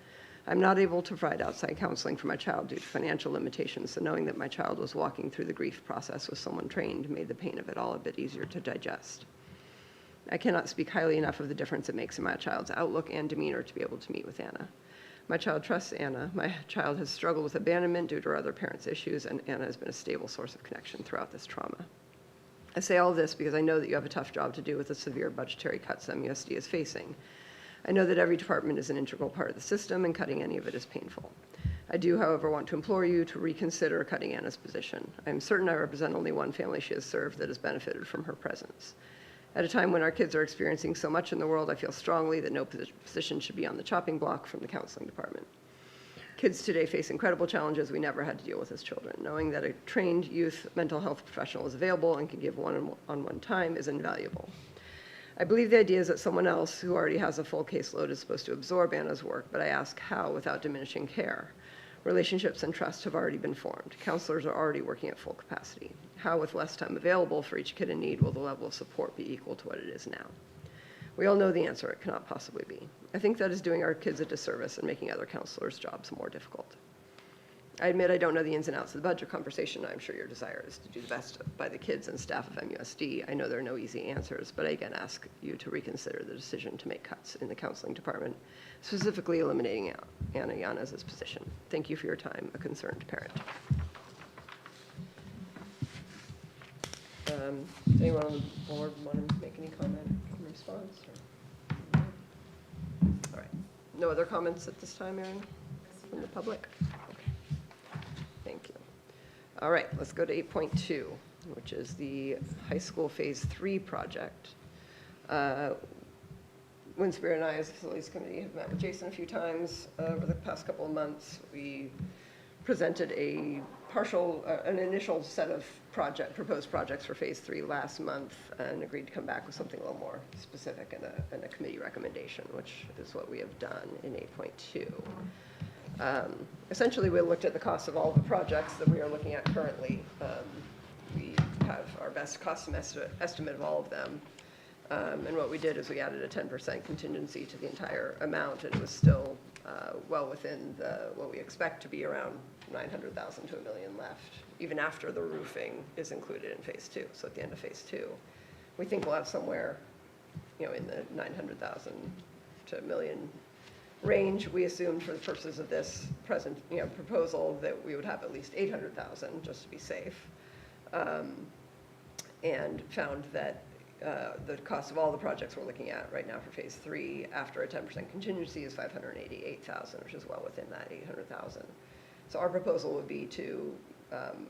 I'm not able to provide outside counseling for my child due to financial limitations, so knowing that my child was walking through the grief process with someone trained made the pain of it all a bit easier to digest. I cannot speak highly enough of the difference it makes in my child's outlook and demeanor to be able to meet with Anna. My child trusts Anna. My child has struggled with abandonment due to her other parents' issues, and Anna has been a stable source of connection throughout this trauma. I say all this because I know that you have a tough job to do with the severe budgetary cuts MUSD is facing. I know that every department is an integral part of the system, and cutting any of it is painful. I do, however, want to implore you to reconsider cutting Anna's position. I am certain I represent only one family she has served that has benefited from her presence. At a time when our kids are experiencing so much in the world, I feel strongly that no position should be on the chopping block from the counseling department. Kids today face incredible challenges we never had to deal with as children. Knowing that a trained youth mental health professional is available and can give one-on-one time is invaluable. I believe the idea is that someone else who already has a full caseload is supposed to absorb Anna's work, but I ask how without diminishing care. Relationships and trust have already been formed. Counselors are already working at full capacity. How, with less time available for each kid in need, will the level of support be equal to what it is now? We all know the answer. It cannot possibly be. I think that is doing our kids a disservice and making other counselors' jobs more difficult. I admit I don't know the ins and outs of the budget conversation. I'm sure your desire is to do the best by the kids and staff of MUSD. I know there are no easy answers, but I again ask you to reconsider the decision to make cuts in the counseling department, specifically eliminating Anna Yanez's position. Thank you for your time, a concerned parent. Does anyone on the board want to make any comment in response? Or? All right. No other comments at this time, Erin, from the public? Okay. Thank you. All right, let's go to 8.2, which is the high school phase 3 project. Wind Spirit and I, as a facilities committee, have met with Jason a few times over the past couple of months. We presented an initial set of proposed projects for phase 3 last month and agreed to come back with something a little more specific in a committee recommendation, which is what we have done in 8.2. Essentially, we looked at the cost of all the projects that we are looking at currently. We have our best cost estimate of all of them. And what we did is we added a 10% contingency to the entire amount, and it was still well within what we expect to be around 900,000 to $1 million left, even after the roofing is included in phase 2. So at the end of phase 2, we think we'll have somewhere, in the 900,000 to $1 million range. We assumed for the purposes of this present, proposal that we would have at least 800,000 just to be safe, and found that the cost of all the projects we're looking at right now for phase 3 after a 10% contingency is 588,000, which is well within that 800,000. So our proposal would be to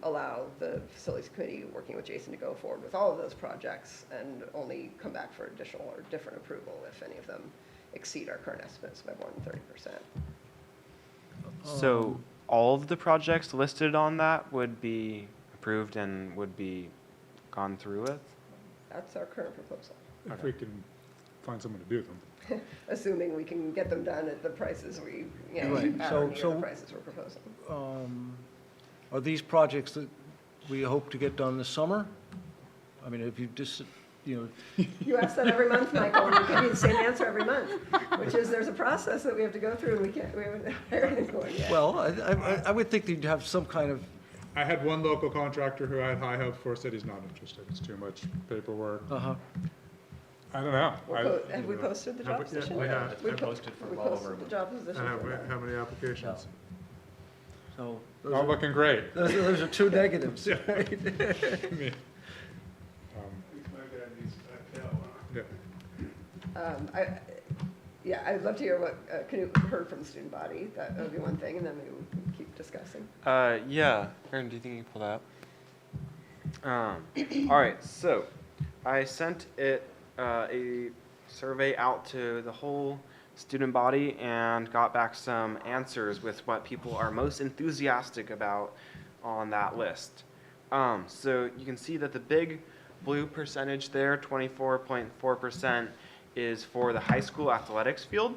allow the facilities committee working with Jason to go forward with all of those projects and only come back for additional or different approval if any of them exceed our current estimates by more than 30%. So all of the projects listed on that would be approved and would be gone through with? That's our current proposal, If we can find someone to do them. assuming we can get them done at the prices we, Right. at or near the prices we're proposing. Are these projects that we hope to get done this summer? I mean, if you just, You ask that every month, Michael, and we give you the same answer every month, which is there's a process that we have to go through, and we haven't hired anyone yet. well, I would think that you'd have some kind of, I had one local contractor who I had high hopes for, said he's not interested, it's too much paperwork. I don't know. Have we posted the job position? We have. It's been posted for We well over a posted the month. job position And for that. how many applications? so, Not looking great. those are two negatives. I mean, yeah. I'd love to hear what Canute heard from the student body. That would be one thing, and then maybe we can keep discussing. Yeah. Aaron, do you think you can pull that up? All right, so I sent a survey out to the whole student body and got back some answers with what people are most enthusiastic about on that list. So you can see that the big blue percentage there, 24.4%, is for the high school athletics field.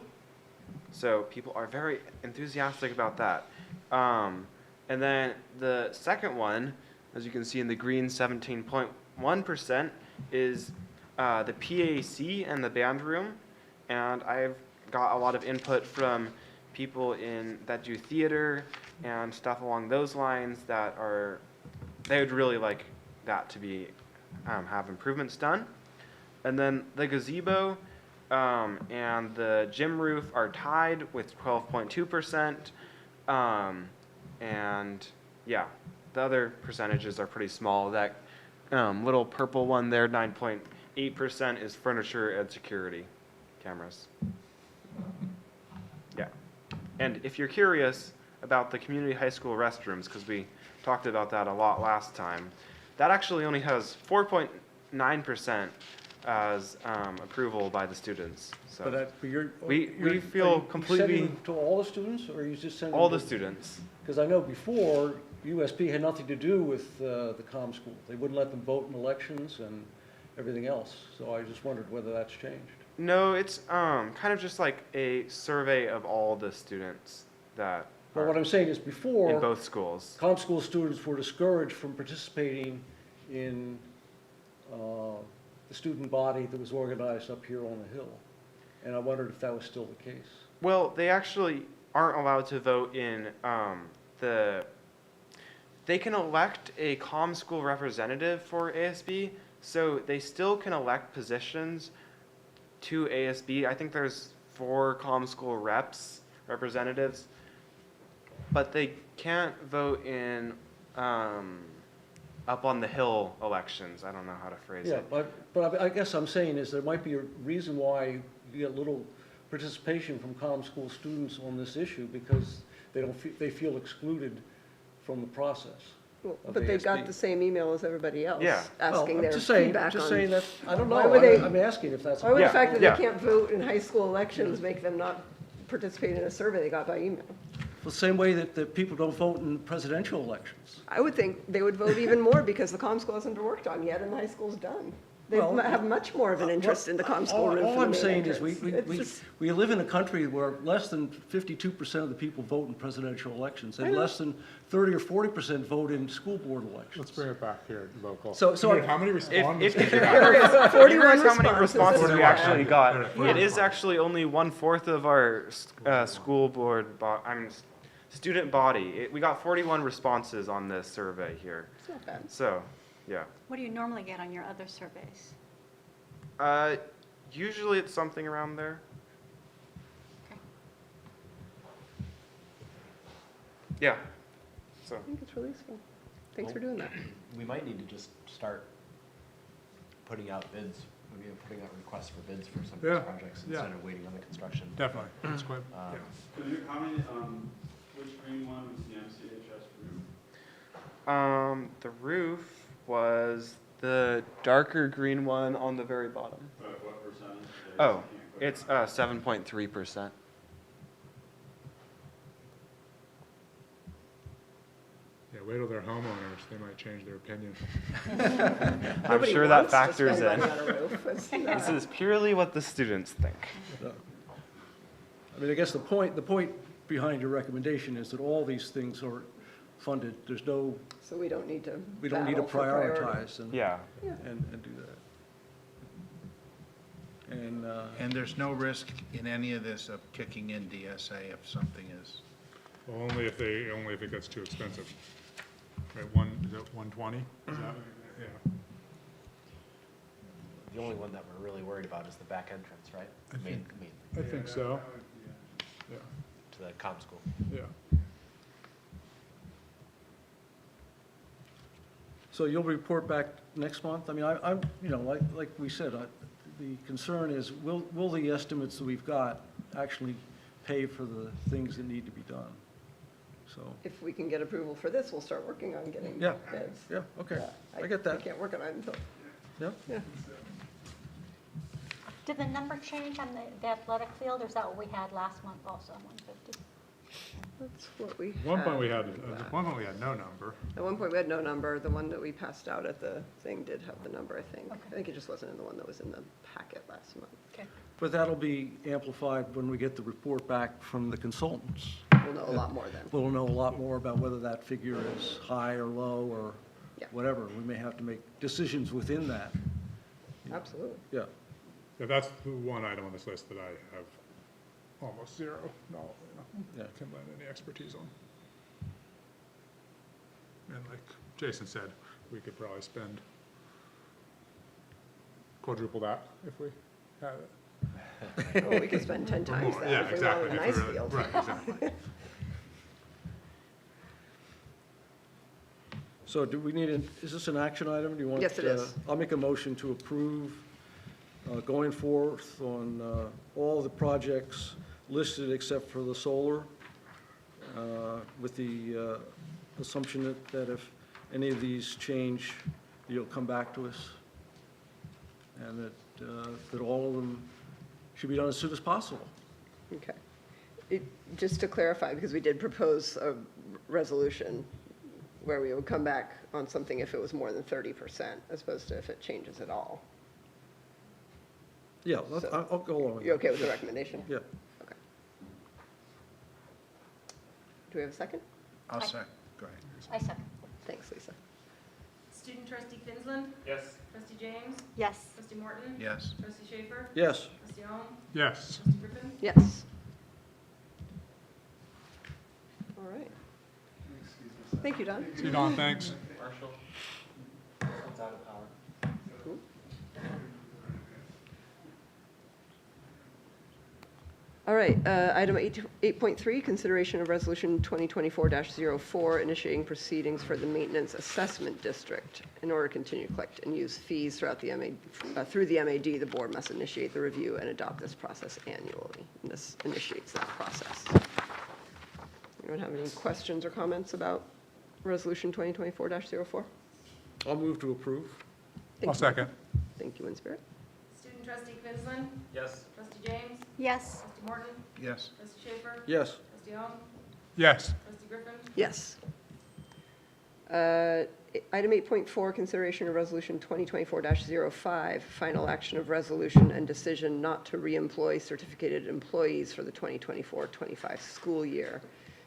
So people are very enthusiastic about that. And then the second one, as you can see in the green, 17.1%, is the PAC and the band room. And I've got a lot of input from people that do theater and stuff along those lines they would really like that to be have improvements done. And then the gazebo and the gym roof are tied with 12.2%. And yeah, the other percentages are pretty small. That little purple one there, 9.8%, is furniture and security cameras. Yeah. And if you're curious about the community high school restrooms, because we talked about that a lot last time, that actually only has 4.9% as approval by the students. So But we feel completely sending to all the students, or are you just sending? all the students. Because I know before, USP had nothing to do with the comm school. They wouldn't let them vote in elections and everything else. So I just wondered whether that's changed. No, it's kind of just like a survey of all the students that But are what I'm saying is in before, both schools. comm school students were discouraged from participating in the student body that was organized up here on the Hill. And I wondered if that was still the case. Well, they actually aren't allowed to vote in they can elect a comm school representative for ASB, so they still can elect positions to ASB. I think there's 4 comm school representatives, but they can't vote in up on the Hill elections. I don't know how to phrase Yeah, it. but I guess I'm saying is there might be a reason why you get little participation from comm school students on this issue, because they feel excluded from the process. Well, of but they got ASB. the same email as everybody else. Yeah. Asking Well, their just saying, feedback just on. saying that, I don't know, Why would they- I'm asking if that's. Why would Yeah, the fact that yeah. they can't vote in high school elections make them not participate in a survey they got by email? The same way that people don't vote in presidential elections. I would think they would vote even more because the comm school hasn't been worked on yet and the high school's done. They Well, have much more of an interest in the comm school room All for the I'm main saying is entrance. It's just- we live in a country where less than 52% of the people vote in presidential elections, I and know. less than 30 or 40% vote in school board elections. Let's bring it back here, local. So- Dude, how many respondents? if did you you have? There is Curious 41 how many responses. responses we actually got. Yeah. It is actually only 1/4 of our school board, student body. We got 41 responses on this survey here. It's not bad. So, yeah. What do you normally get on your other surveys? Usually it's something around there. Yeah. So, I think it's really useful. Thanks for doing that. We might need to just start putting out bids, maybe putting out requests for bids for some of Yeah, these projects yeah. instead of waiting on the construction. Definitely, that's quite, Um, yeah. How many, which green one was the MCHS roof? the roof was the darker green one on the very bottom. What percentage? Oh, it's 7.3%. Yeah, wait till they're homeowners, they might change their opinion. I'm Nobody sure that wants to factors spend in. money on a roof. It's This not- is purely what the students think. I mean, I guess the point behind your recommendation is that all these things are funded. There's no, So we don't need to we don't need to battle for priority. prioritize and Yeah. and do that. And there's no risk in any of this of kicking in DSA if something is, Well, only if it gets too expensive. Right, is it 120? Is that, yeah. The only one that we're really worried about is the back entrance, right? Main, I think so. Yeah, to the comm school. yeah. So you'll report back next month? I mean, I'm, you know, like we said, the concern is, will the estimates that we've got actually pay for the things that need to be done? So, If we can get approval for this, we'll start working on getting Yeah. bids. yeah, okay, Yeah, I get that. I can't work on it until, yeah. yeah. Did the number change on the athletic field, or is that what we had last month also, 150? That's what we At one point we had, had. at one point we had no number. At one point, we had no number. The one that we passed out at the thing did have the number, I think. Okay. I think it just wasn't in the one that was in the packet last month. Okay. But that'll be amplified when we get the report back from the consultants. We'll know a lot more then. We'll know a lot more about whether that figure is high or low or Yeah. whatever. We may have to make decisions within that. Absolutely. Yeah. Yeah, that's the one item on this list that I have almost zero knowledge, Yeah. can lend any expertise on. And like Jason said, we could probably spend quadruple that if we had it. Oh, we could spend 10 times More, that yeah, if we exactly, wanted a if nice we really- field. Right, exactly. So do we need, is this an action item? Do you want? Yes, it is. I'll make a motion to approve going forth on all the projects listed except for the solar, with the assumption that if any of these change, you'll come back to us, and that all of them should be done as soon as possible. Okay. Just to clarify, because we did propose a resolution where we would come back on something if it was more than 30%, as opposed to if it changes at all. Yeah, I'll go along with that. You okay with the recommendation? Yeah. Okay. Do we have a second? I'll say, go ahead. I second. Thanks, Lisa. Student trustee Kinsland? Yes. Trustee James? Yes. Trustee Morton? Yes. Trustee Schaefer? Yes. Trustee Ohm? Yes. Trustee Griffin? Yes. All right. Thank you, Don. See you, Don, thanks. Marshall? It's out of power. All right, item 8.3, consideration of resolution 2024-04, initiating proceedings for the Maintenance Assessment District. In order to continue to collect and use fees throughout the through the MAD, the board must initiate the review and adopt this process annually. And this initiates that process. Anyone have any questions or comments about Resolution 2024-04. I'll move to approve. Thank I'll you. second. Thank you, in spirit. Student trustee Quinlan. Yes. Trustee James. Yes. Trustee Morton. Yes. Trustee Schaefer. Yes. Trustee Ong. Yes. Trustee Griffin. Yes. Item 8.4, consideration of resolution 2024-05, final action of resolution and decision not to reemploy certificated employees for the 2024-25 school year.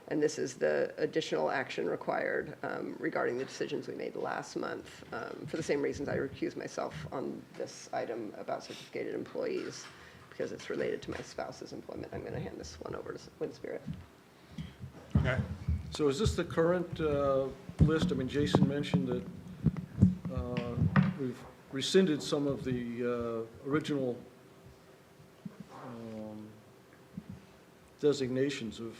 And this is the additional action required regarding the decisions we made last month. For the same reasons I recused myself on this item about certificated employees, because it's related to my spouse's employment. I'm going to hand this one over to Winspirit. Okay. So is this the current list? I mean, Jason mentioned that we've rescinded some of the original designations of,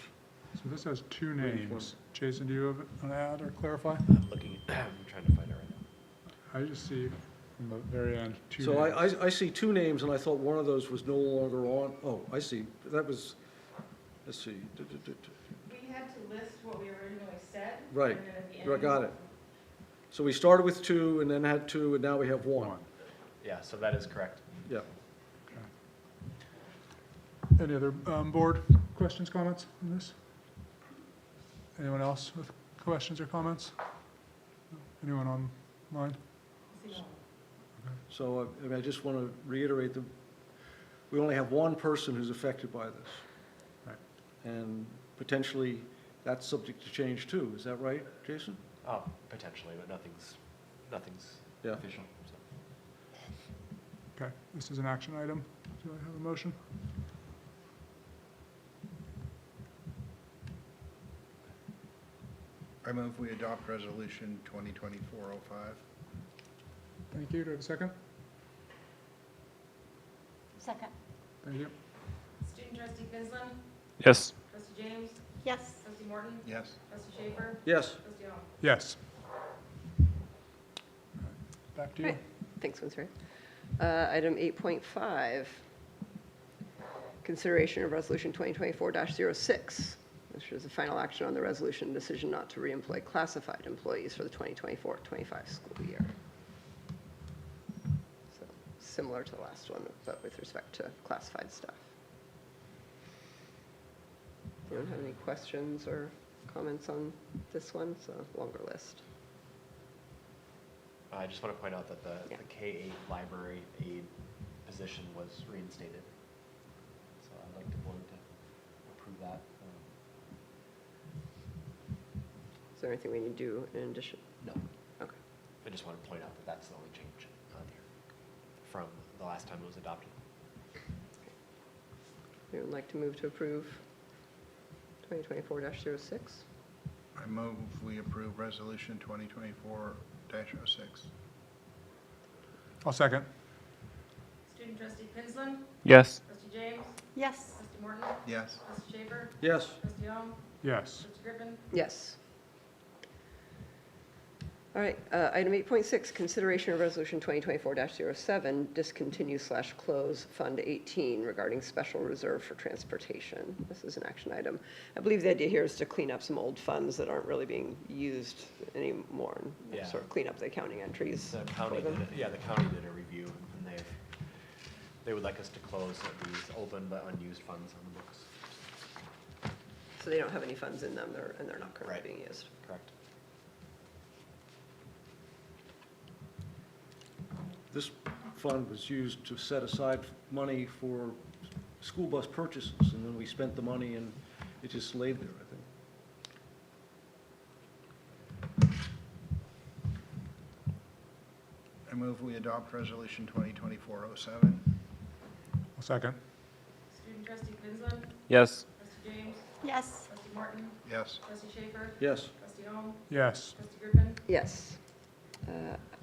So this has two names. Jason, do you have an add or clarify? I'm looking, I'm trying to find it right now. I just see from the very end, two so names. I see two names, and I thought one of those was no longer on. Oh, I see. That was, let's see. We had to list what we originally said. Right. And then at the I end. got it. So we started with two, and then had two, and now we have one. Yeah, so that is correct. Yeah. Any other board questions, comments on this? Anyone else with questions or comments? Anyone online? So I mean, I just want to reiterate that we only have one person who's affected by this. Right. And potentially, that's subject to change too. Is that right, Jason? Oh, potentially, but nothing's Yeah. official, so. Okay, this is an action item. Do I have a motion? I move we adopt resolution 2024-05. Thank you. Do I have a second? Second. Thank you. Student trustee Quinlan. Yes. Trustee James. Yes. Trustee Morton. Yes. Trustee Schaefer. Yes. Trustee Ong. Yes. Back to you. Right. Thanks, Winspirit. Item 8.5, consideration of resolution 2024-06, which is the final action on the resolution decision not to reemploy classified employees for the 2024-25 school year. So similar to the last one, but with respect to classified staff. Anyone have any questions or comments on this one? It's a longer list. I just want to point out that the Yeah. K-8 library aide position was reinstated. So I'd like the board to approve that. Is there anything we need to do in addition? No, Okay. I just want to point out that that's the only change on here from the last time it was adopted. Anyone like to move to approve 2024-06? I move we approve resolution 2024-06. I'll second. Student trustee Quinlan. Yes. Trustee James. Yes. Trustee Morton. Yes. Trustee Schaefer. Yes. Trustee Ong. Yes. Trustee Griffin. Yes. All right, item 8.6, consideration of resolution 2024-07, discontinue/close Fund 18 regarding special reserve for transportation. This is an action item. I believe the idea here is to clean up some old funds that aren't really being used anymore, and Yeah. sort of clean up the accounting entries. The county for did, them. the county did a review, and they would like us to close these open but unused funds on the books. So they don't have any funds in them, and they're not currently Right. being used. Correct. This fund was used to set aside money for school bus purchases, and then we spent the money and it just laid there, I think. I move we adopt resolution 2024-07. I'll second. Student trustee Quinlan. Yes. Trustee James. Yes. Trustee Morton. Yes. Trustee Schaefer. Yes. Trustee Ong. Yes. Trustee Griffin. Yes.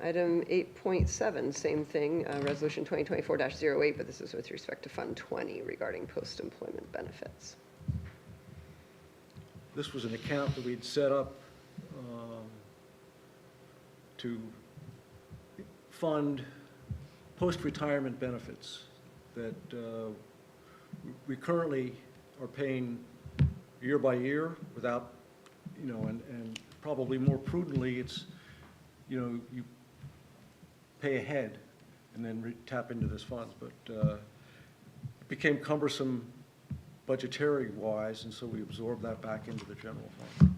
Item 8.7, same thing, resolution 2024-08, but this is with respect to Fund 20 regarding post-employment benefits. This was an account that we'd set up to fund post-retirement benefits that we currently are paying year by year without, and probably more prudently, it's, you pay ahead and then tap into this funds, but it became cumbersome budgetary-wise, and so we absorbed that back into the general fund.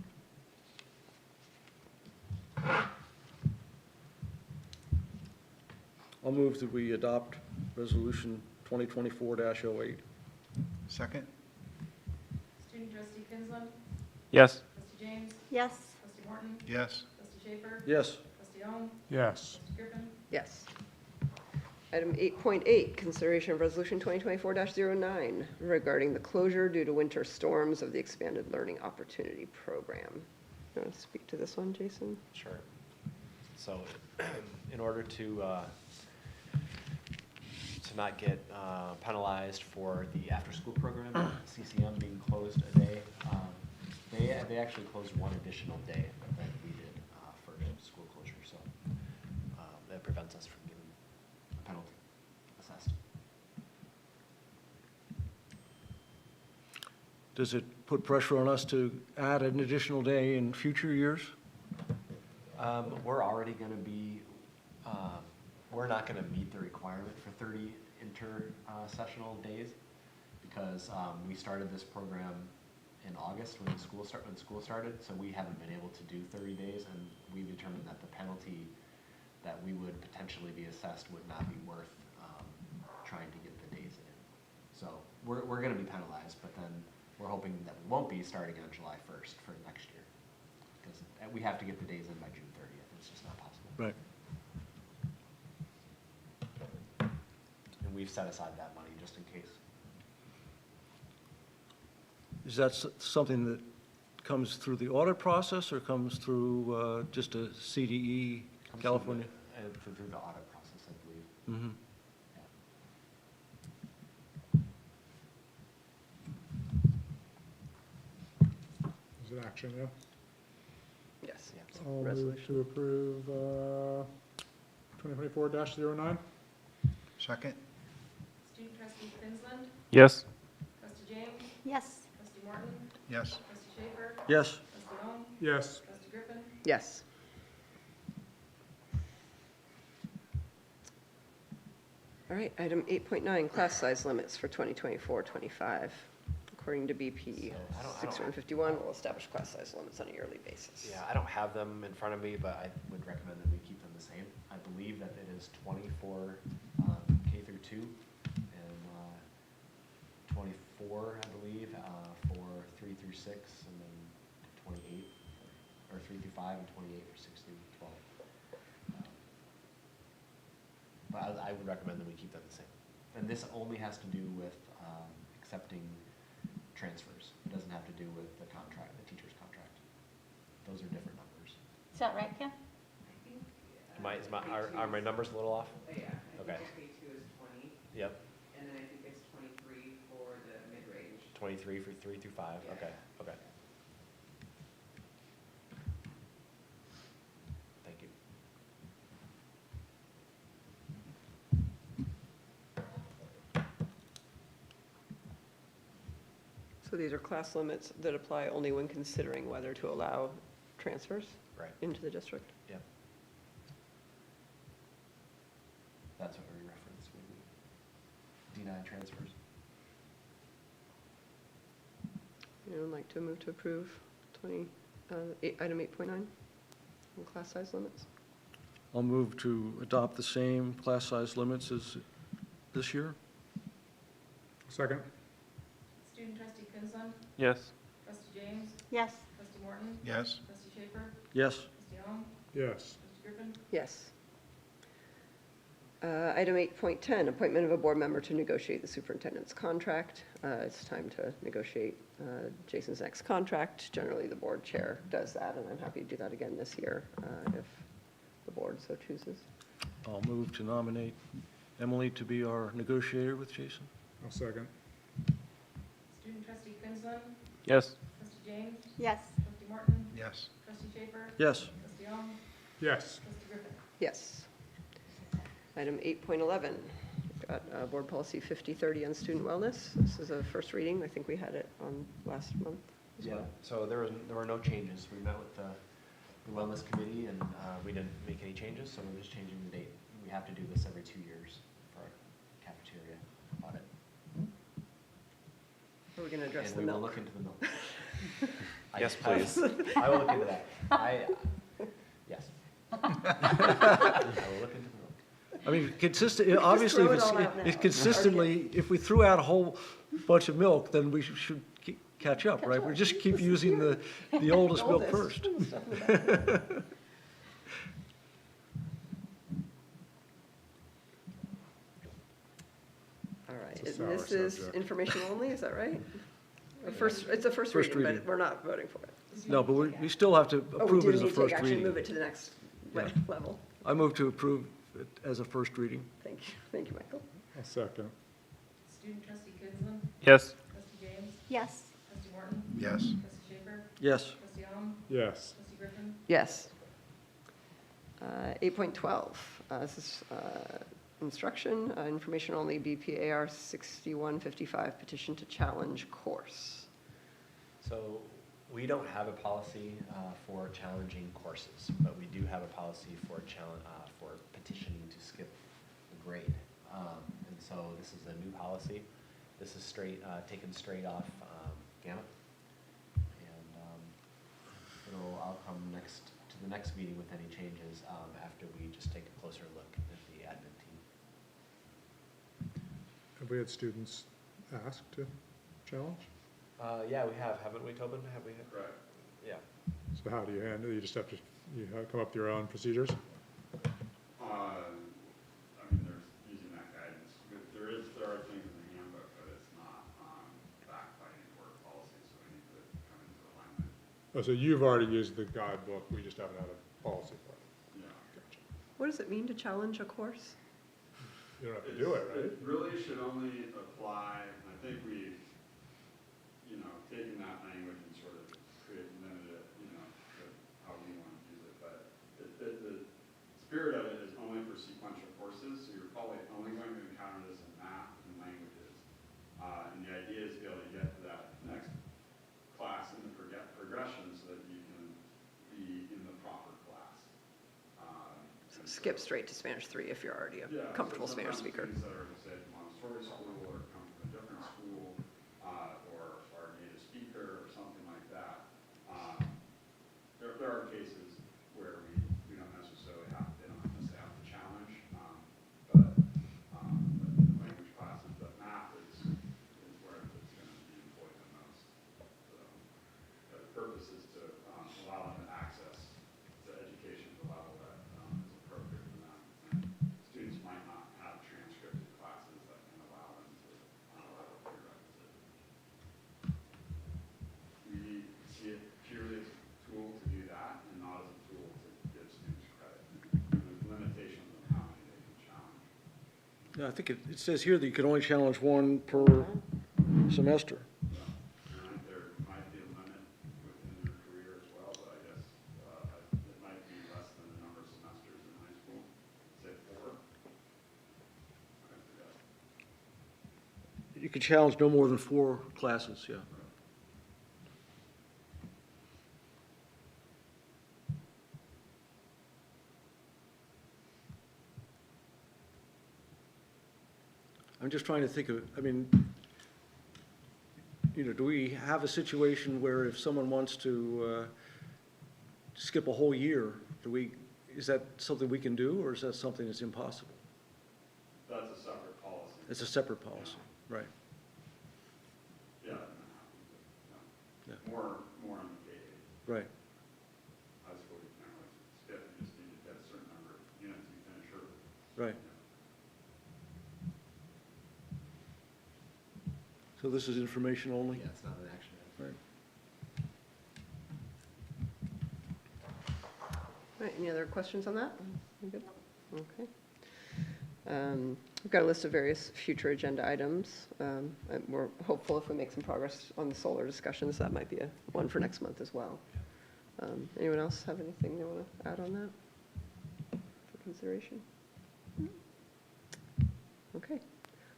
I'll move that we adopt Resolution 2024-08. Second? Student trustee Kinsler, Yes. trustee James, Yes. trustee Morton, Yes. trustee Schaefer, Yes. trustee Owen, Yes. trustee Griffin, Yes. Item 8.8, consideration of Resolution 2024-09 regarding the closure due to winter storms of the Expanded Learning Opportunity Program. You want to speak to this one, Jason? Sure. So in order to not get penalized for the after-school program, CCM being closed a day, they actually closed one additional day than we did for school closure, so that prevents us from getting a penalty assessed. Does it put pressure on us to add an additional day in future years? We're already going to be, we're not going to meet the requirement for 30 inter-sessional days because we started this program in August when school started, so we haven't been able to do 30 days, and we determined that the penalty that we would potentially be assessed would not be worth trying to get the days in. So we're going to be penalized, but then we're hoping that we won't be starting on July 1st for next year because we have to get the days in by June 30th. It's just not possible. Right. And we've set aside that money just in case. Is that something that comes through the audit process or comes through just a CDE, California? Through the audit process, I believe. Mm-hmm. Is it action, yeah? Yes. Yeah. I'll move Resolution. to approve 2024-09. Second? student trustee Kinsler, Yes. trustee James, Yes. trustee Morton, Yes. trustee Schaefer, Yes. trustee Owen, Yes. trustee Griffin, Yes. All right, item 8.9, class size limits for 2024-25. According to BP So, I don't- 6151, will establish class size limits on a yearly basis. Yeah, I don't have them in front of me, but I would recommend that we keep them the same. I believe that it is 24 K through 2 and 24, I believe, for 3 through 6, and then 28, or 3 through 5 and 28 for 6 through 12. But I would recommend that we keep them the same. And this only has to do with accepting transfers. It doesn't have to do with the contract, the teacher's contract. Those are different numbers. Is that right, Kim? Are my numbers a little off? Yeah, Okay. K2 is 20, Yep, and then I think it's 23 for the mid-range. 23 for 3 through 5, Yeah. okay, okay. Thank you. So these are class limits that apply only when considering whether to allow transfers Right, into the district? yep. That's what we reference when we deny transfers. Anyone like to move to approve item 8.9 on class size limits? I'll move to adopt the same class size limits as this year. Second? Student trustee Kinsler, Yes. trustee James, Yes. trustee Morton, Yes. trustee Schaefer, Yes. trustee Owen, Yes. trustee Griffin, Yes. Item 8.10, appointment of a board member to negotiate the superintendent's contract. It's time to negotiate Jason's next contract. Generally, the board chair does that, and I'm happy to do that again this year if the board so chooses. I'll move to nominate Emily to be our negotiator with Jason. I'll second. student trustee Kinsler, Yes. trustee James, Yes. trustee Morton, Yes. trustee Schaefer, Yes. trustee Owen, Yes. trustee Griffin. Yes. Item 8.11, we've got Board Policy 5030 on student wellness. This is a first reading. I think we had it on last month as Yeah, well. so there were no changes. We met with the the wellness committee, and we didn't make any changes, so we're just changing the date. We have to do this every 2 years for our cafeteria audit. Are we going to address And the we will milk? look into the milk. Yes, please. I will look into that. Yes. I will look into the milk. I mean, consistent, obviously, if throw it all out it's now. consistently, if we threw out a whole bunch of milk, then we should catch up, right? We just keep using the oldest milk first. All right, It's a and this sour is subject. information only, is that right? It's a first First reading, reading. but we're not voting for it. No, but we still have to Oh, we approve do it as a need to first actually move reading. it to the next Yeah. level. I move to approve it as a first reading. Thank you, Michael. I'll second. Student trustee Kidson, Yes. trustee James, Yes. trustee Morton, Yes. trustee Schaefer, Yes. trustee Alm, Yes. trustee Griffin, Yes. 8.12, this is instruction, information only, BPAR 6155, petition to challenge course. So we don't have a policy for challenging courses, but we do have a policy for for petitioning to skip a grade. And so this is a new policy. This is taken straight off Gamma. And I'll come to the next meeting with any changes after we just take a closer look at the admin team. Have we had students ask to challenge? Yeah, we have, haven't we, Tobin? Have we? Right. Yeah. So how do you handle it? You just have to, come up with your own procedures? I mean, there's using that guidance. There are things in the handbook, but it's not backed by any board policy, so we need to come into alignment. Oh, so you've already used the guidebook, we just haven't had a policy for it? Yeah. Gotcha. What does it mean to challenge a course? You don't have to do it, right? It really should only apply, and I think we've, taken that language and sort of limited it, to how we want to use it, but the spirit of it is only for sequential courses, so you're probably only going to encounter this in math and languages. And the idea is to be able to get to that next class in the progression so that you can be in the proper class. And Skip straight to Spanish 3 if you're already a comfortable Spanish speaker. Students that are, say, Montessori school or come from a different school, or are a native speaker or something like that. There are cases where we don't necessarily they don't necessarily have to challenge, but in language classes, but math is where it's going to be employed the most. So the purpose is to allow them to access the education at the level that is appropriate for them. And students might not have transcripted classes that can allow them to level prerequisite. We see it purely as a tool to do that and not as a tool to give students credit. And there's limitations on how many they can challenge. Yeah, I think it says here that you can only challenge one per semester. And there might be a limit within their career as well, but I guess it might be less than the number of semesters in high school, say 4. I forget. You can challenge no more than 4 classes, yeah. I'm just trying to think of, I mean, do we have a situation where if someone wants to skip a whole year, is that something we can do, or is that something that's impossible? That's a separate policy. It's a separate policy, right? Yeah. Yeah. More in the K-8. Right. High school, you can't really skip, you just need to get a certain number of units you finish early. Right. So this is information only? Yeah, it's not an action item. Right. All right, any other questions on that? We good? Okay. We've got a list of various future agenda items. And we're hopeful if we make some progress on the solar discussions, that might be one for next month as well. Anyone else have anything they want to add on that for consideration? Okay.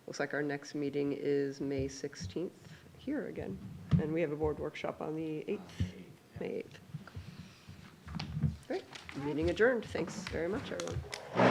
Looks like our next meeting is May 16th here again. And we have a board workshop on the 8th, May 8th. Meeting adjourned. Thanks very much, everyone.